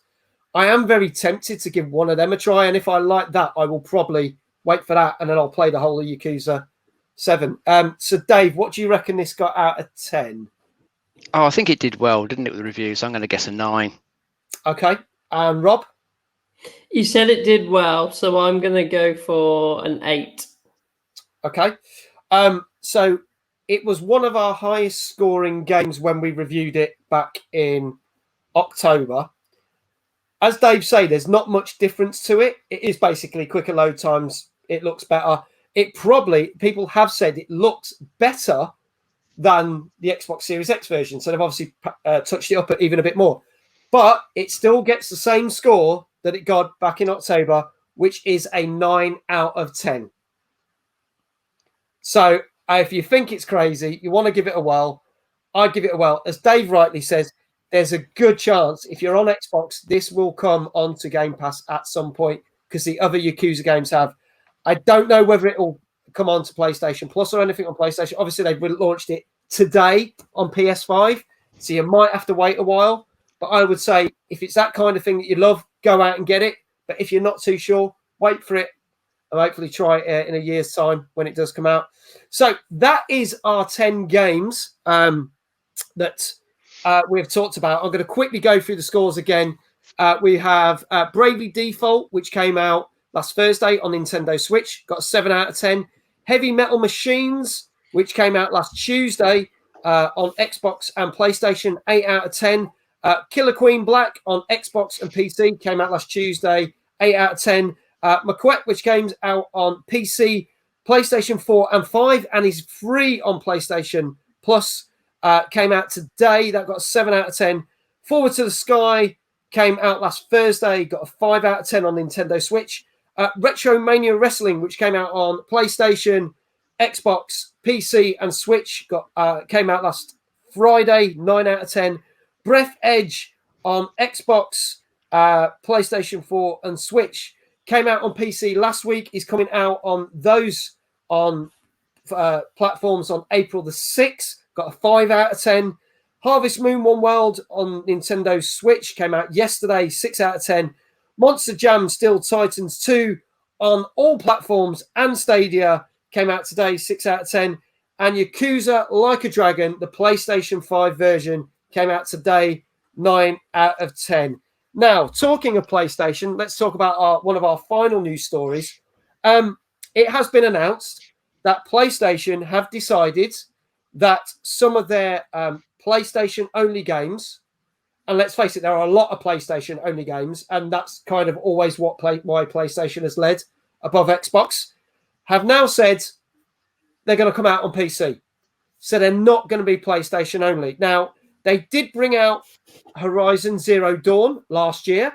I am very tempted to give one of them a try, and if I like that, I will probably wait for that, and then I'll play the whole of Yakuza 7. So, Dave, what do you reckon this got out of 10? Oh, I think it did well, didn't it, with the reviews? I'm going to guess a 9. Okay. Rob? You said it did well, so I'm going to go for an 8. Okay. So it was one of our highest scoring games when we reviewed it back in October. As Dave said, there's not much difference to it. It is basically quicker load times. It looks better. People have said it looks better than the Xbox Series X version. So they've obviously touched it up even a bit more. But it still gets the same score that it got back in October, which is a 9 out of 10. So if you think it's crazy, you want to give it a whirl, I'd give it a whirl. As Dave rightly says, there's a good chance if you're on Xbox, this will come onto Game Pass at some point because the other Yakuza games have. I don't know whether it will come on to PlayStation Plus or anything on PlayStation. Obviously, they've launched it today on PS5, so you might have to wait a while. But I would say if it's that kind of thing that you love, go out and get it. But if you're not too sure, wait for it and hopefully try it in a year's time when it does come out. So that is our 10 games that we've talked about. I'm going to quickly go through the scores again. We have Bravely Default, which came out last Thursday on Nintendo Switch, got a 7 out of 10. Heavy Metal Machines, which came out last Tuesday on Xbox and PlayStation, 8 out of 10. Killer Queen Black on Xbox and PC came out last Tuesday, 8 out of 10. Maquette, which came out on PC, PlayStation 4 and 5, and is free on PlayStation Plus, came out today. That got a 7 out of 10. Forward to the Sky came out last Thursday, got a 5 out of 10 on Nintendo Switch. Retro Mania Wrestling, which came out on PlayStation, Xbox, PC, and Switch, came out last Friday, 9 out of 10. Breath Edge on Xbox, PlayStation 4, and Switch came out on PC last week. Is coming out on those platforms on April the 6th. Got a 5 out of 10. Harvest Moon One World on Nintendo Switch came out yesterday, 6 out of 10. Monster Jam Steel Titans 2 on all platforms and Stadia came out today, 6 out of 10. And Yakuza Like a Dragon, the PlayStation 5 version, came out today, 9 out of 10. Now, talking of PlayStation, let's talk about one of our final news stories. It has been announced that PlayStation have decided that some of their PlayStation-only games, and let's face it, there are a lot of PlayStation-only games, and that's kind of always why PlayStation has led above Xbox, have now said they're going to come out on PC. So they're not going to be PlayStation-only. Now, they did bring out Horizon Zero Dawn last year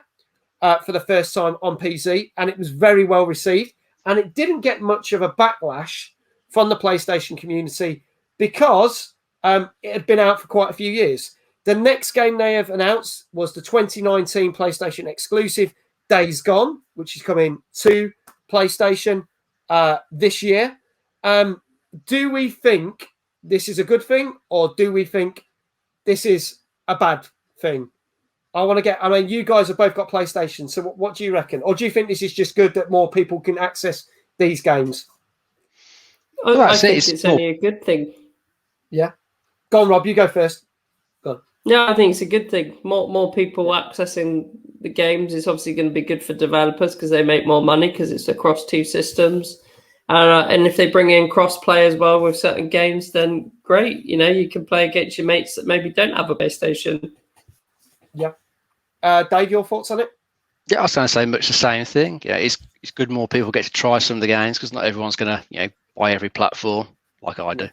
for the first time on PC, and it was very well received. And it didn't get much of a backlash from the PlayStation community because it had been out for quite a few years. The next game they have announced was the 2019 PlayStation exclusive Days Gone, which is coming to PlayStation this year. Do we think this is a good thing, or do we think this is a bad thing? You guys have both got PlayStation, so what do you reckon? Or do you think this is just good that more people can access these games? I think it's only a good thing. Yeah. Go on, Rob, you go first. Go on. Yeah, I think it's a good thing. More people accessing the games is obviously going to be good for developers because they make more money because it's across two systems. And if they bring in cross-play as well with certain games, then great. You can play against your mates that maybe don't have a PlayStation. Yeah. Dave, your thoughts on it? Yeah, I was going to say much the same thing. Yeah, it's good more people get to try some of the games because not everyone's going to buy every platform like I do.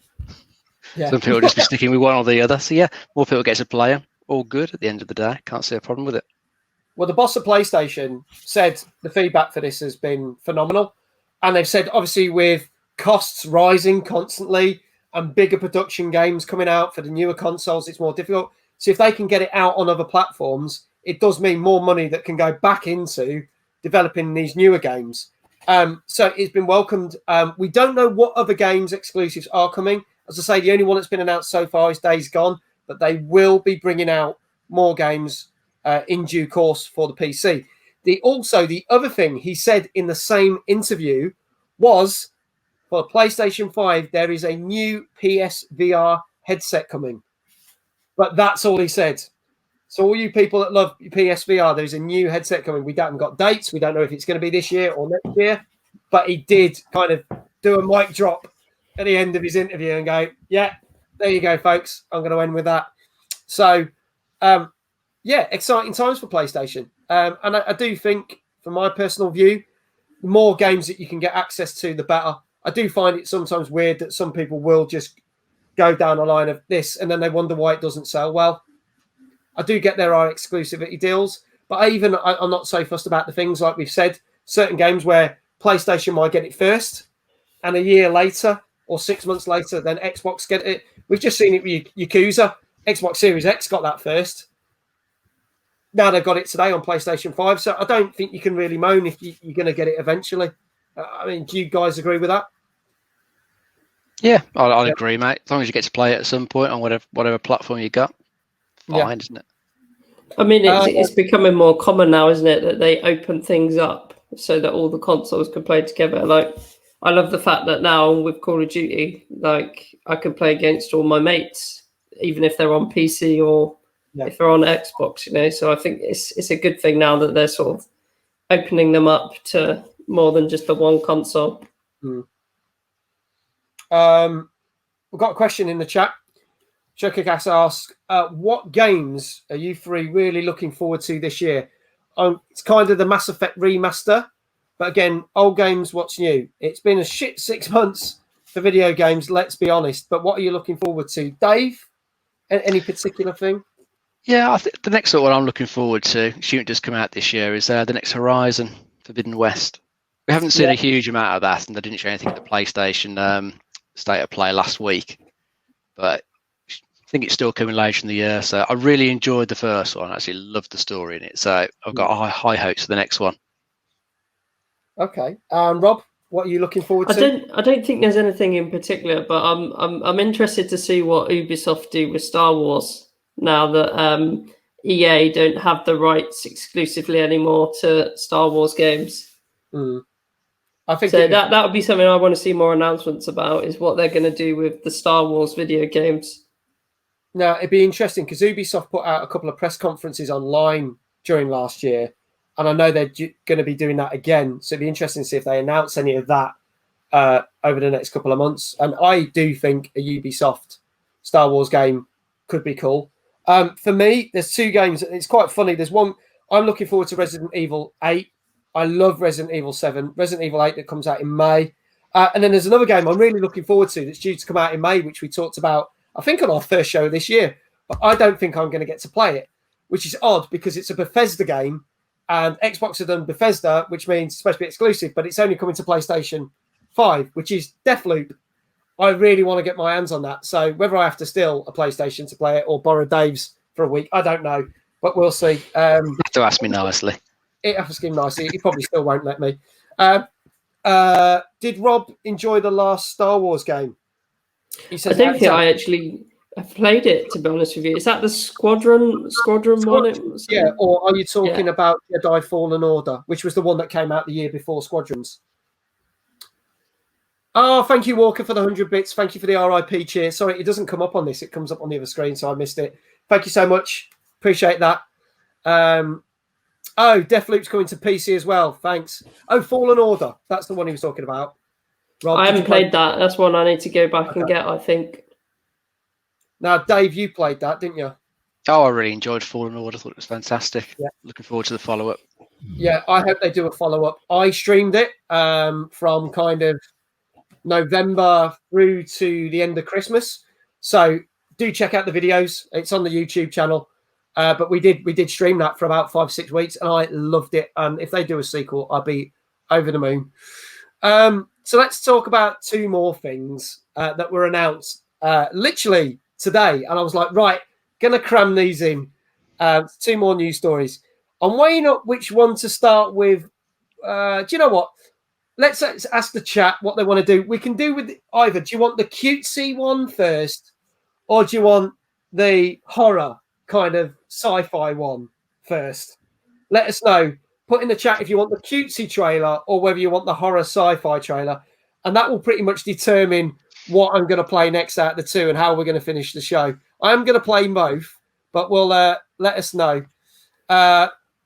Yeah. Some people just be sticking with one or the other. So yeah, more people get to play them. All good at the end of the day. Can't see a problem with it. Well, the boss of PlayStation said the feedback for this has been phenomenal. And they've said, obviously, with costs rising constantly and bigger production games coming out for the newer consoles, it's more difficult. So if they can get it out on other platforms, it does mean more money that can go back into developing these newer games. So it's been welcomed. We don't know what other games exclusives are coming. As I say, the only one that's been announced so far is Days Gone, but they will be bringing out more games in due course for the PC. The other thing he said in the same interview was, for PlayStation 5, there is a new PSVR headset coming. But that's all he said. So all you people that love PSVR, there's a new headset coming. We haven't got dates. We don't know if it's going to be this year or next year. But he did kind of do a mic drop at the end of his interview and go, yeah, there you go, folks. I'm going to end with that. So, yeah, exciting times for PlayStation. And I do think, from my personal view, the more games that you can get access to, the better. I do find it sometimes weird that some people will just go down a line of this and then they wonder why it doesn't sell well. I do get there are exclusivity deals, but I'm not so fussed about the things like we've said. Certain games where PlayStation might get it first, and a year later or 6 months later, then Xbox get it. We've just seen it with Yakuza. Xbox Series X got that first. Now they've got it today on PlayStation 5, so I don't think you can really moan if you're going to get it eventually. I mean, do you guys agree with that? Yeah, I'll agree, mate. As long as you get to play it at some point on whatever platform you got, fine, isn't it? I mean, it's becoming more common now, isn't it, that they open things up so that all the consoles can play together. Like, I love the fact that now with Call of Duty, like, I can play against all my mates, even if they're on PC or if they're on Xbox, you know. So I think it's a good thing now that they're sort of opening them up to more than just the one console. We've got a question in the chat. Chuckagas asks, what games are you three really looking forward to this year? It's kind of the Mass Effect remaster, but again, old games, what's new? It's been a shit 6 months for video games, let's be honest, but what are you looking forward to? Dave, any particular thing? Yeah, I think the next one I'm looking forward to, shouldn't just come out this year, is the next Horizon Forbidden West. We haven't seen a huge amount of that, and they didn't show anything at the PlayStation State of Play last week, but I think it's still coming later in the year. So I really enjoyed the first one. I actually loved the story in it. So I've got high hopes for the next one. Okay, Rob, what are you looking forward to? I don't think there's anything in particular, but I'm interested to see what Ubisoft do with Star Wars now that EA don't have the rights exclusively anymore to Star Wars games. I think so. That would be something I want to see more announcements about, is what they're going to do with the Star Wars video games. Now, it'd be interesting because Ubisoft put out a couple of press conferences online during last year, and I know they're going to be doing that again. So it'd be interesting to see if they announce any of that over the next couple of months. And I do think a Ubisoft Star Wars game could be cool. For me, there's two games. It's quite funny. There's one, I'm looking forward to Resident Evil 8. I love Resident Evil 7, Resident Evil 8 that comes out in May. And then there's another game I'm really looking forward to that's due to come out in May, which we talked about, I think, on our first show this year. But I don't think I'm going to get to play it, which is odd because it's a Bethesda game and Xbox have done Bethesda, which means it's supposed to be exclusive, but it's only coming to PlayStation 5, which is Deathloop. I really want to get my hands on that. So whether I have to steal a PlayStation to play it or borrow Dave's for a week, I don't know, but we'll see. You have to ask me nicely. It has to nicely. He probably still won't let me. Did Rob enjoy the last Star Wars game? He says, I don't think I actually played it, to be honest with you. Is that the Squadron one? Yeah, or are you talking about Jedi Fallen Order, which was the one that came out the year before Squadrons? Oh, thank you, Walker, for the 100 bits. Thank you for the RIP cheer. Sorry, it doesn't come up on this. It comes up on the other screen, so I missed it. Thank you so much. Appreciate that. Deathloop's coming to PC as well. Thanks. Oh, Fallen Order. That's the one he was talking about. Rob, I haven't played that. That's one I need to go back and get, I think. Now, Dave, you played that, didn't you? Oh, I really enjoyed Fallen Order. I thought it was fantastic. Yeah. Looking forward to the follow-up. Yeah, I hope they do a follow-up. I streamed it from kind of November through to the end of Christmas. So do check out the videos. It's on the YouTube channel. But we did stream that for about 5-6 weeks, and I loved it. And if they do a sequel, I'll be over the moon. So let's talk about two more things that were announced literally today, and I was like, right, gonna cram these in. 2 more news stories. I'm weighing up which one to start with. Do you know what? Let's ask the chat what they want to do. We can do with either. Do you want the cutesy one first, or do you want the horror kind of sci-fi one first? Let us know. Put in the chat if you want the cutesy trailer or whether you want the horror sci-fi trailer, and that will pretty much determine what I'm going to play next out of the 2 and how we're going to finish the show. I am going to play both, but we'll let us know.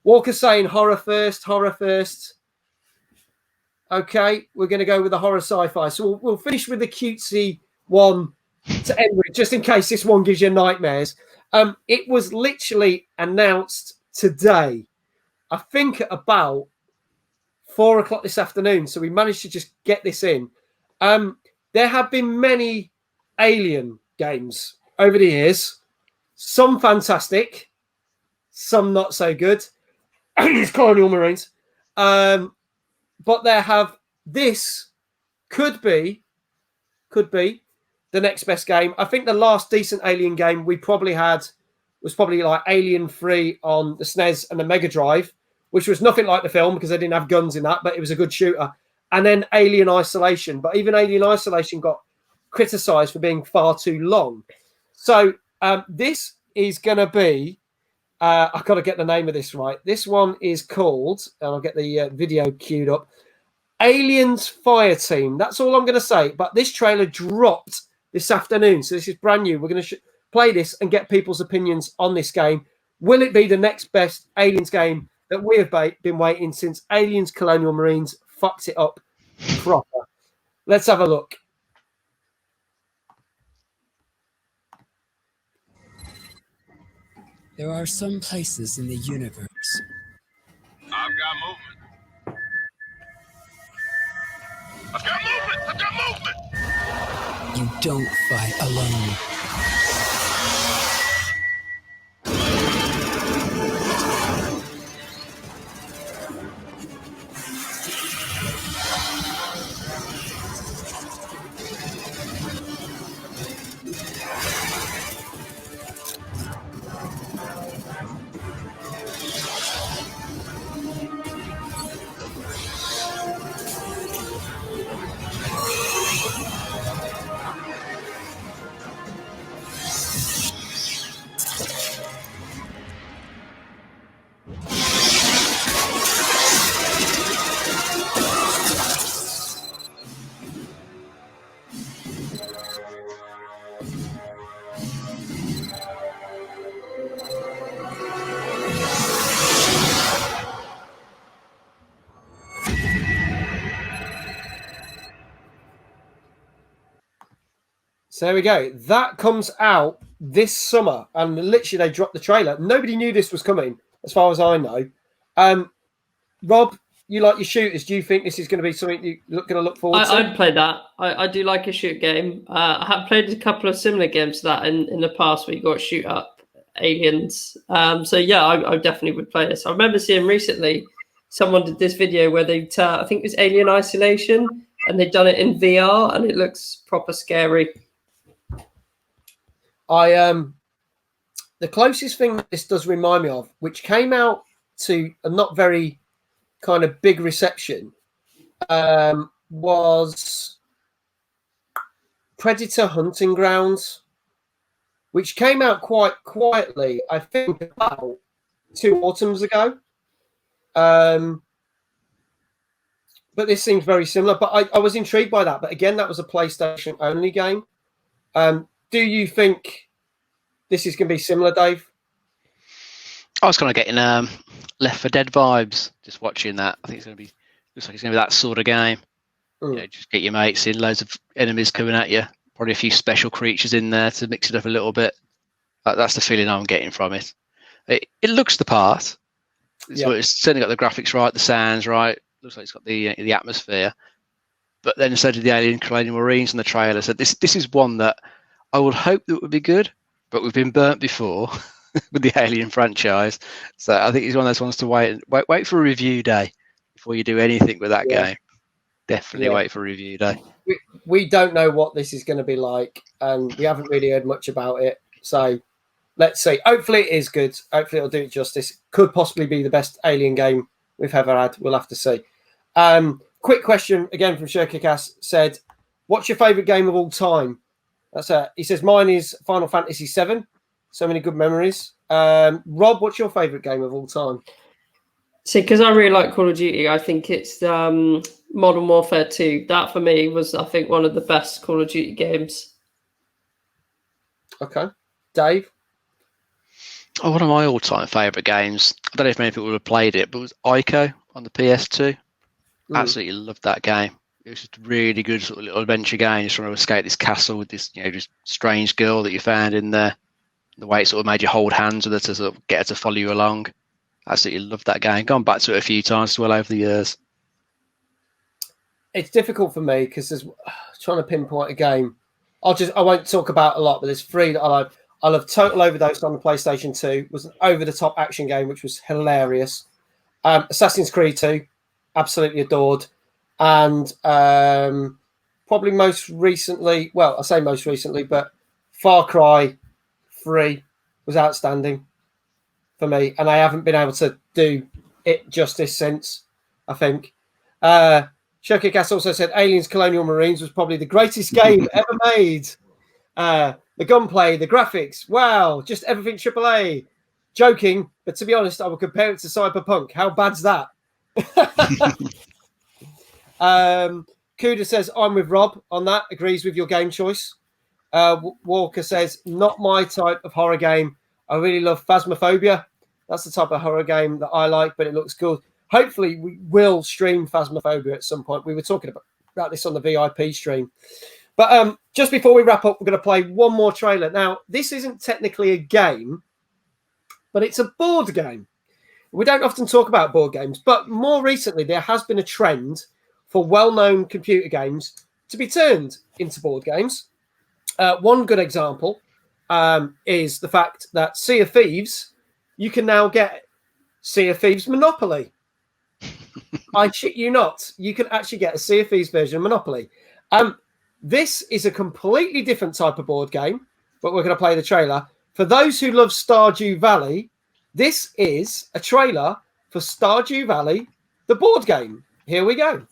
Walker's saying horror first. Okay, we're going to go with the horror sci-fi. So we'll finish with the cutesy one to end with, just in case this one gives you nightmares. It was literally announced today, I think at about 4 o'clock this afternoon. So we managed to just get this in. There have been many Alien games over the years. Some fantastic, some not so good. It's Colonial Marines. But this could be the next best game. I think the last decent Alien game we probably had was probably like Alien 3 on the SNES and the Mega Drive, which was nothing like the film because they didn't have guns in that, but it was a good shooter. And then Alien Isolation. But even Alien Isolation got criticised for being far too long. So this is going to be, I've got to get the name of this right. This one is called, and I'll get the video queued up, Aliens Fire Team. That's all I'm going to say. But this trailer dropped this afternoon. So this is brand new. We're going to play this and get people's opinions on this game. Will it be the next best Aliens game that we have been waiting since Aliens Colonial Marines fucked it up proper? Let's have a look. There are some places in the universe. I've got movement! You don't fight alone. So there we go. That comes out this summer, and literally they dropped the trailer. Nobody knew this was coming, as far as I know. Rob, you like your shooters. Do you think this is going to be something you're going to look forward to? I'd play that. I do like a shoot game. I have played a couple of similar games to that in the past where you got to shoot up aliens. So yeah, I definitely would play this. I remember seeing recently someone did this video where I think it was Alien Isolation, and they'd done it in VR, and it looks proper scary. The closest thing that this does remind me of, which came out to a not very kind of big reception, was Predator Hunting Grounds, which came out quite quietly, I think about 2 autumns ago. But this seems very similar. But I was intrigued by that. But again, that was a PlayStation only game. Do you think this is going to be similar, Dave? I was kind of getting Left 4 Dead vibes just watching that. I think looks like it's going to be that sort of game. You know, just get your mates in, loads of enemies coming at you, probably a few special creatures in there to mix it up a little bit. That's the feeling I'm getting from it. It looks the part. It's certainly got the graphics right, the sounds right. Looks like it's got the atmosphere. But then so did the Alien Colonial Marines in the trailer. So this is one that I would hope that would be good, but we've been burnt before with the Alien franchise. So I think it's one of those ones to wait for a review day before you do anything with that game. Definitely wait for a review day. We don't know what this is going to be like. and we haven't really heard much about it. So let's see. Hopefully it is good. Hopefully it'll do it justice. Could possibly be the best Alien game we've ever had. We'll have to see. Quick question again from Shurkikas said, what's your favourite game of all time? He says, mine is Final Fantasy VII. So many good memories. Rob, what's your favourite game of all time? See, because I really like Call of Duty, I think it's Modern Warfare 2. That for me was, I think, one of the best Call of Duty games. Okay. Dave? Oh, one of my all-time favourite games, I don't know if many people have played it, but it was Ico on the PS2. Absolutely loved that game. It was just a really good sort of little adventure game. Just trying to escape this castle with this, just strange girl that you found in there. The way it sort of made you hold hands with her to sort of get her to follow you along. Absolutely loved that game. Gone back to it a few times as well over the years. It's difficult for me because there's trying to pinpoint a game. I won't talk about a lot, but there's three that I like. I love Total Overdose on the PlayStation 2. It was an over-the-top action game, which was hilarious. Assassin's Creed 2, absolutely adored. And probably most recently, well, I say most recently, but Far Cry 3 was outstanding for me. And I haven't been able to do it justice since, I think. Shokikas also said Aliens Colonial Marines was probably the greatest game ever made. The gunplay, the graphics, wow, just everything AAA. Joking, but to be honest, I would compare it to Cyberpunk. How bad's that? Kuda says, I'm with Rob on that, agrees with your game choice. Walker says, not my type of horror game. I really love Phasmophobia. That's the type of horror game that I like, but it looks good. Hopefully, we will stream Phasmophobia at some point. We were talking about this on the VIP stream. But just before we wrap up, we're going to play one more trailer. Now, this isn't technically a game, but it's a board game. We don't often talk about board games, but more recently, there has been a trend for well-known computer games to be turned into board games. One good example is the fact that Sea of Thieves, you can now get Sea of Thieves Monopoly. I shit you not. You can actually get a Sea of Thieves version of Monopoly. This is a completely different type of board game, but we're going to play the trailer. For those who love Stardew Valley, this is a trailer for Stardew Valley, the board game. Here we go.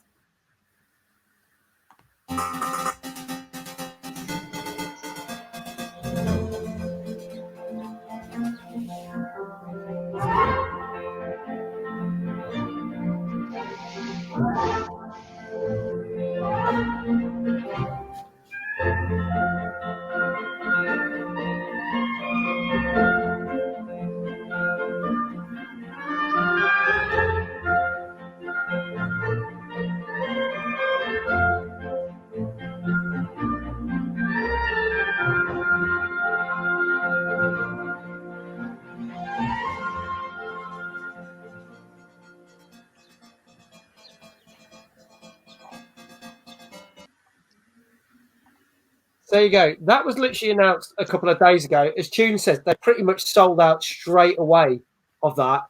There you go. That was literally announced a couple of days ago. As Tune says, they pretty much sold out straight away of that.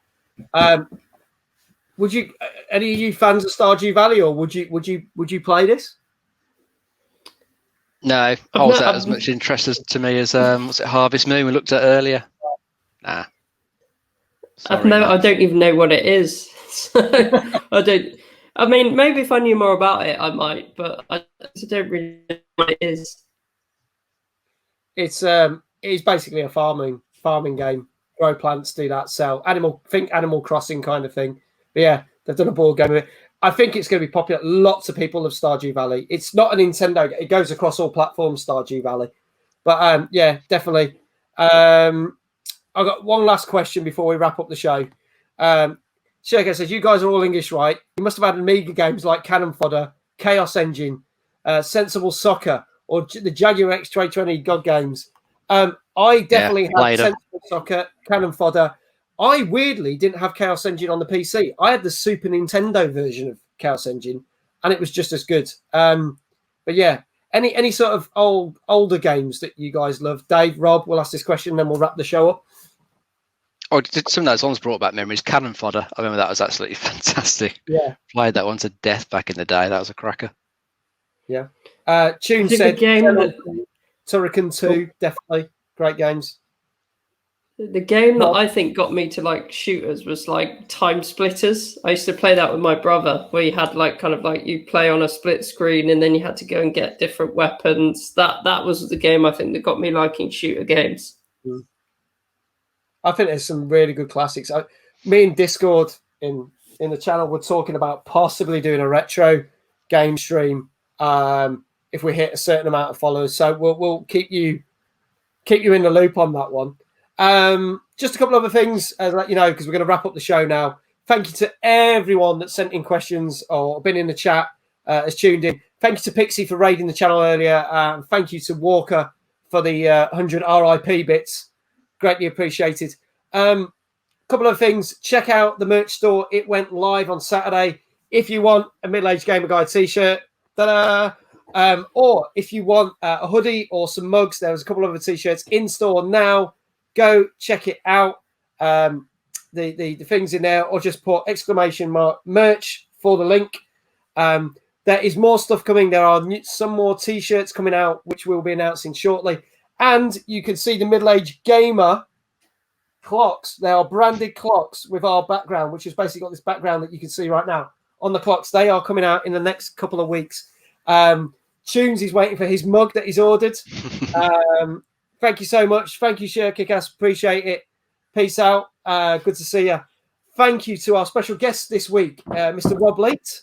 Would you, any of you fans of Stardew Valley, or would you play this? No, I was that as much interest as to me as what's it, Harvest Moon we looked at earlier. Nah. Sorry, I don't even know what it is. I don't. I mean, maybe if I knew more about it, I might, but I don't really know what it is. It's basically a farming game. Grow plants, do that, sell. Animal Crossing kind of thing. But yeah, they've done a board game with it. I think it's going to be popular. Lots of people love Stardew Valley. It's not a Nintendo. It goes across all platforms, Stardew Valley. But yeah, definitely. I've got one last question before we wrap up the show. Sherka says, you guys are all English, right? You must have had Amiga games like Cannon Fodder, Chaos Engine, Sensible Soccer, or the Jaguar X220 God games. I definitely had Sensible Soccer, Cannon Fodder. I weirdly didn't have Chaos Engine on the PC. I had the Super Nintendo version of Chaos Engine, and it was just as good. But yeah, any sort of older games that you guys love? Dave, Rob, we'll ask this question, then we'll wrap the show up. Oh, some of those ones brought back memories. Cannon Fodder, I remember that was absolutely fantastic. Yeah, played that one to death back in the day. That was a cracker. Yeah. Tune said Turrican 2, definitely great games. The game that I think got me to like shooters was like Time Splitters. I used to play that with my brother, where you had like kind of like you play on a split screen and then you had to go and get different weapons. That was the game I think that got me liking shooter games. I think there's some really good classics. Me and Discord in the channel were talking about possibly doing a retro game stream if we hit a certain amount of followers. So we'll keep you in the loop on that one. Just a couple of other things to let you know, because we're going to wrap up the show now. Thank you to everyone that sent in questions or been in the chat, has tuned in. Thank you to Pixie for raiding the channel earlier. Thank you to Walker for the 100 RIP bits. Greatly appreciated. Couple of things. Check out the merch store. It went live on Saturday. If you want a Middle-Aged Gamer Guide t-shirt, or if you want a hoodie or some mugs, there's a couple of other t-shirts in store now. Go check it out. The things in there, or just put exclamation mark merch for the link. There is more stuff coming. There are some more t-shirts coming out, which we'll be announcing shortly. And you can see the Middle-Aged Gamer clocks. They are branded clocks with our background, which has basically got this background that you can see right now on the clocks. They are coming out in the next couple of weeks. Tunes is waiting for his mug that he's ordered. Thank you so much. Thank you, Share Kickass. Appreciate it. Peace out. Good to see you. Thank you to our special guest this week, Mr. Rob Leet.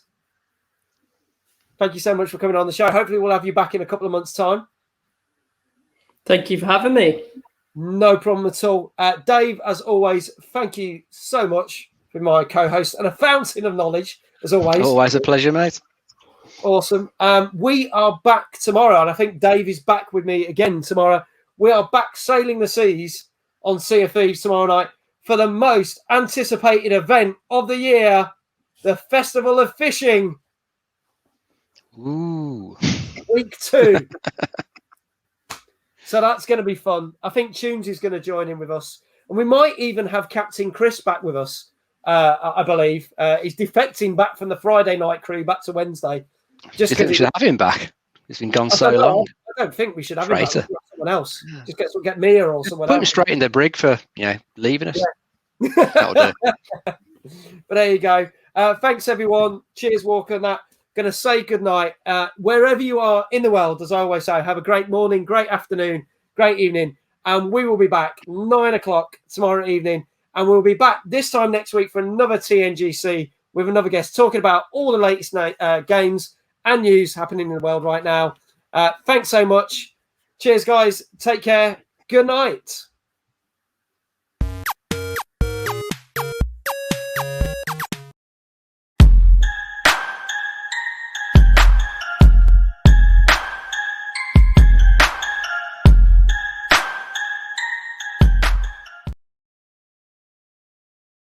Thank you so much for coming on the show. Hopefully we'll have you back in a couple of months' time. Thank you for having me. No problem at all. Dave, as always, thank you so much for my co-host and a fountain of knowledge, as always. Always a pleasure, mate. Awesome. We are back tomorrow, and I think Dave is back with me again tomorrow. We are back sailing the seas on Sea of Thieves tomorrow night for the most anticipated event of the year, the Festival of Fishing. Ooh. Week 2. So that's going to be fun. I think Tunes is going to join in with us. And we might even have Captain Chris back with us, I believe. He's defecting back from the Friday night crew back to Wednesday. Do you think we should have him back? He's been gone so long. I don't think we should have him back. With someone else. Yeah. Just get Mia or someone else. Put him straight in the brig for leaving us. Yeah. That'll do. But there you go. Thanks, everyone. Cheers, Walker. And that. Going to say goodnight. Wherever you are in the world, as I always say, have a great morning, great afternoon, great evening. And we will be back 9 o'clock tomorrow evening. And we'll be back this time next week for another TNGC with another guest talking about all the latest games and news happening in the world right now. Thanks so much. Cheers, guys. Take care. Good night.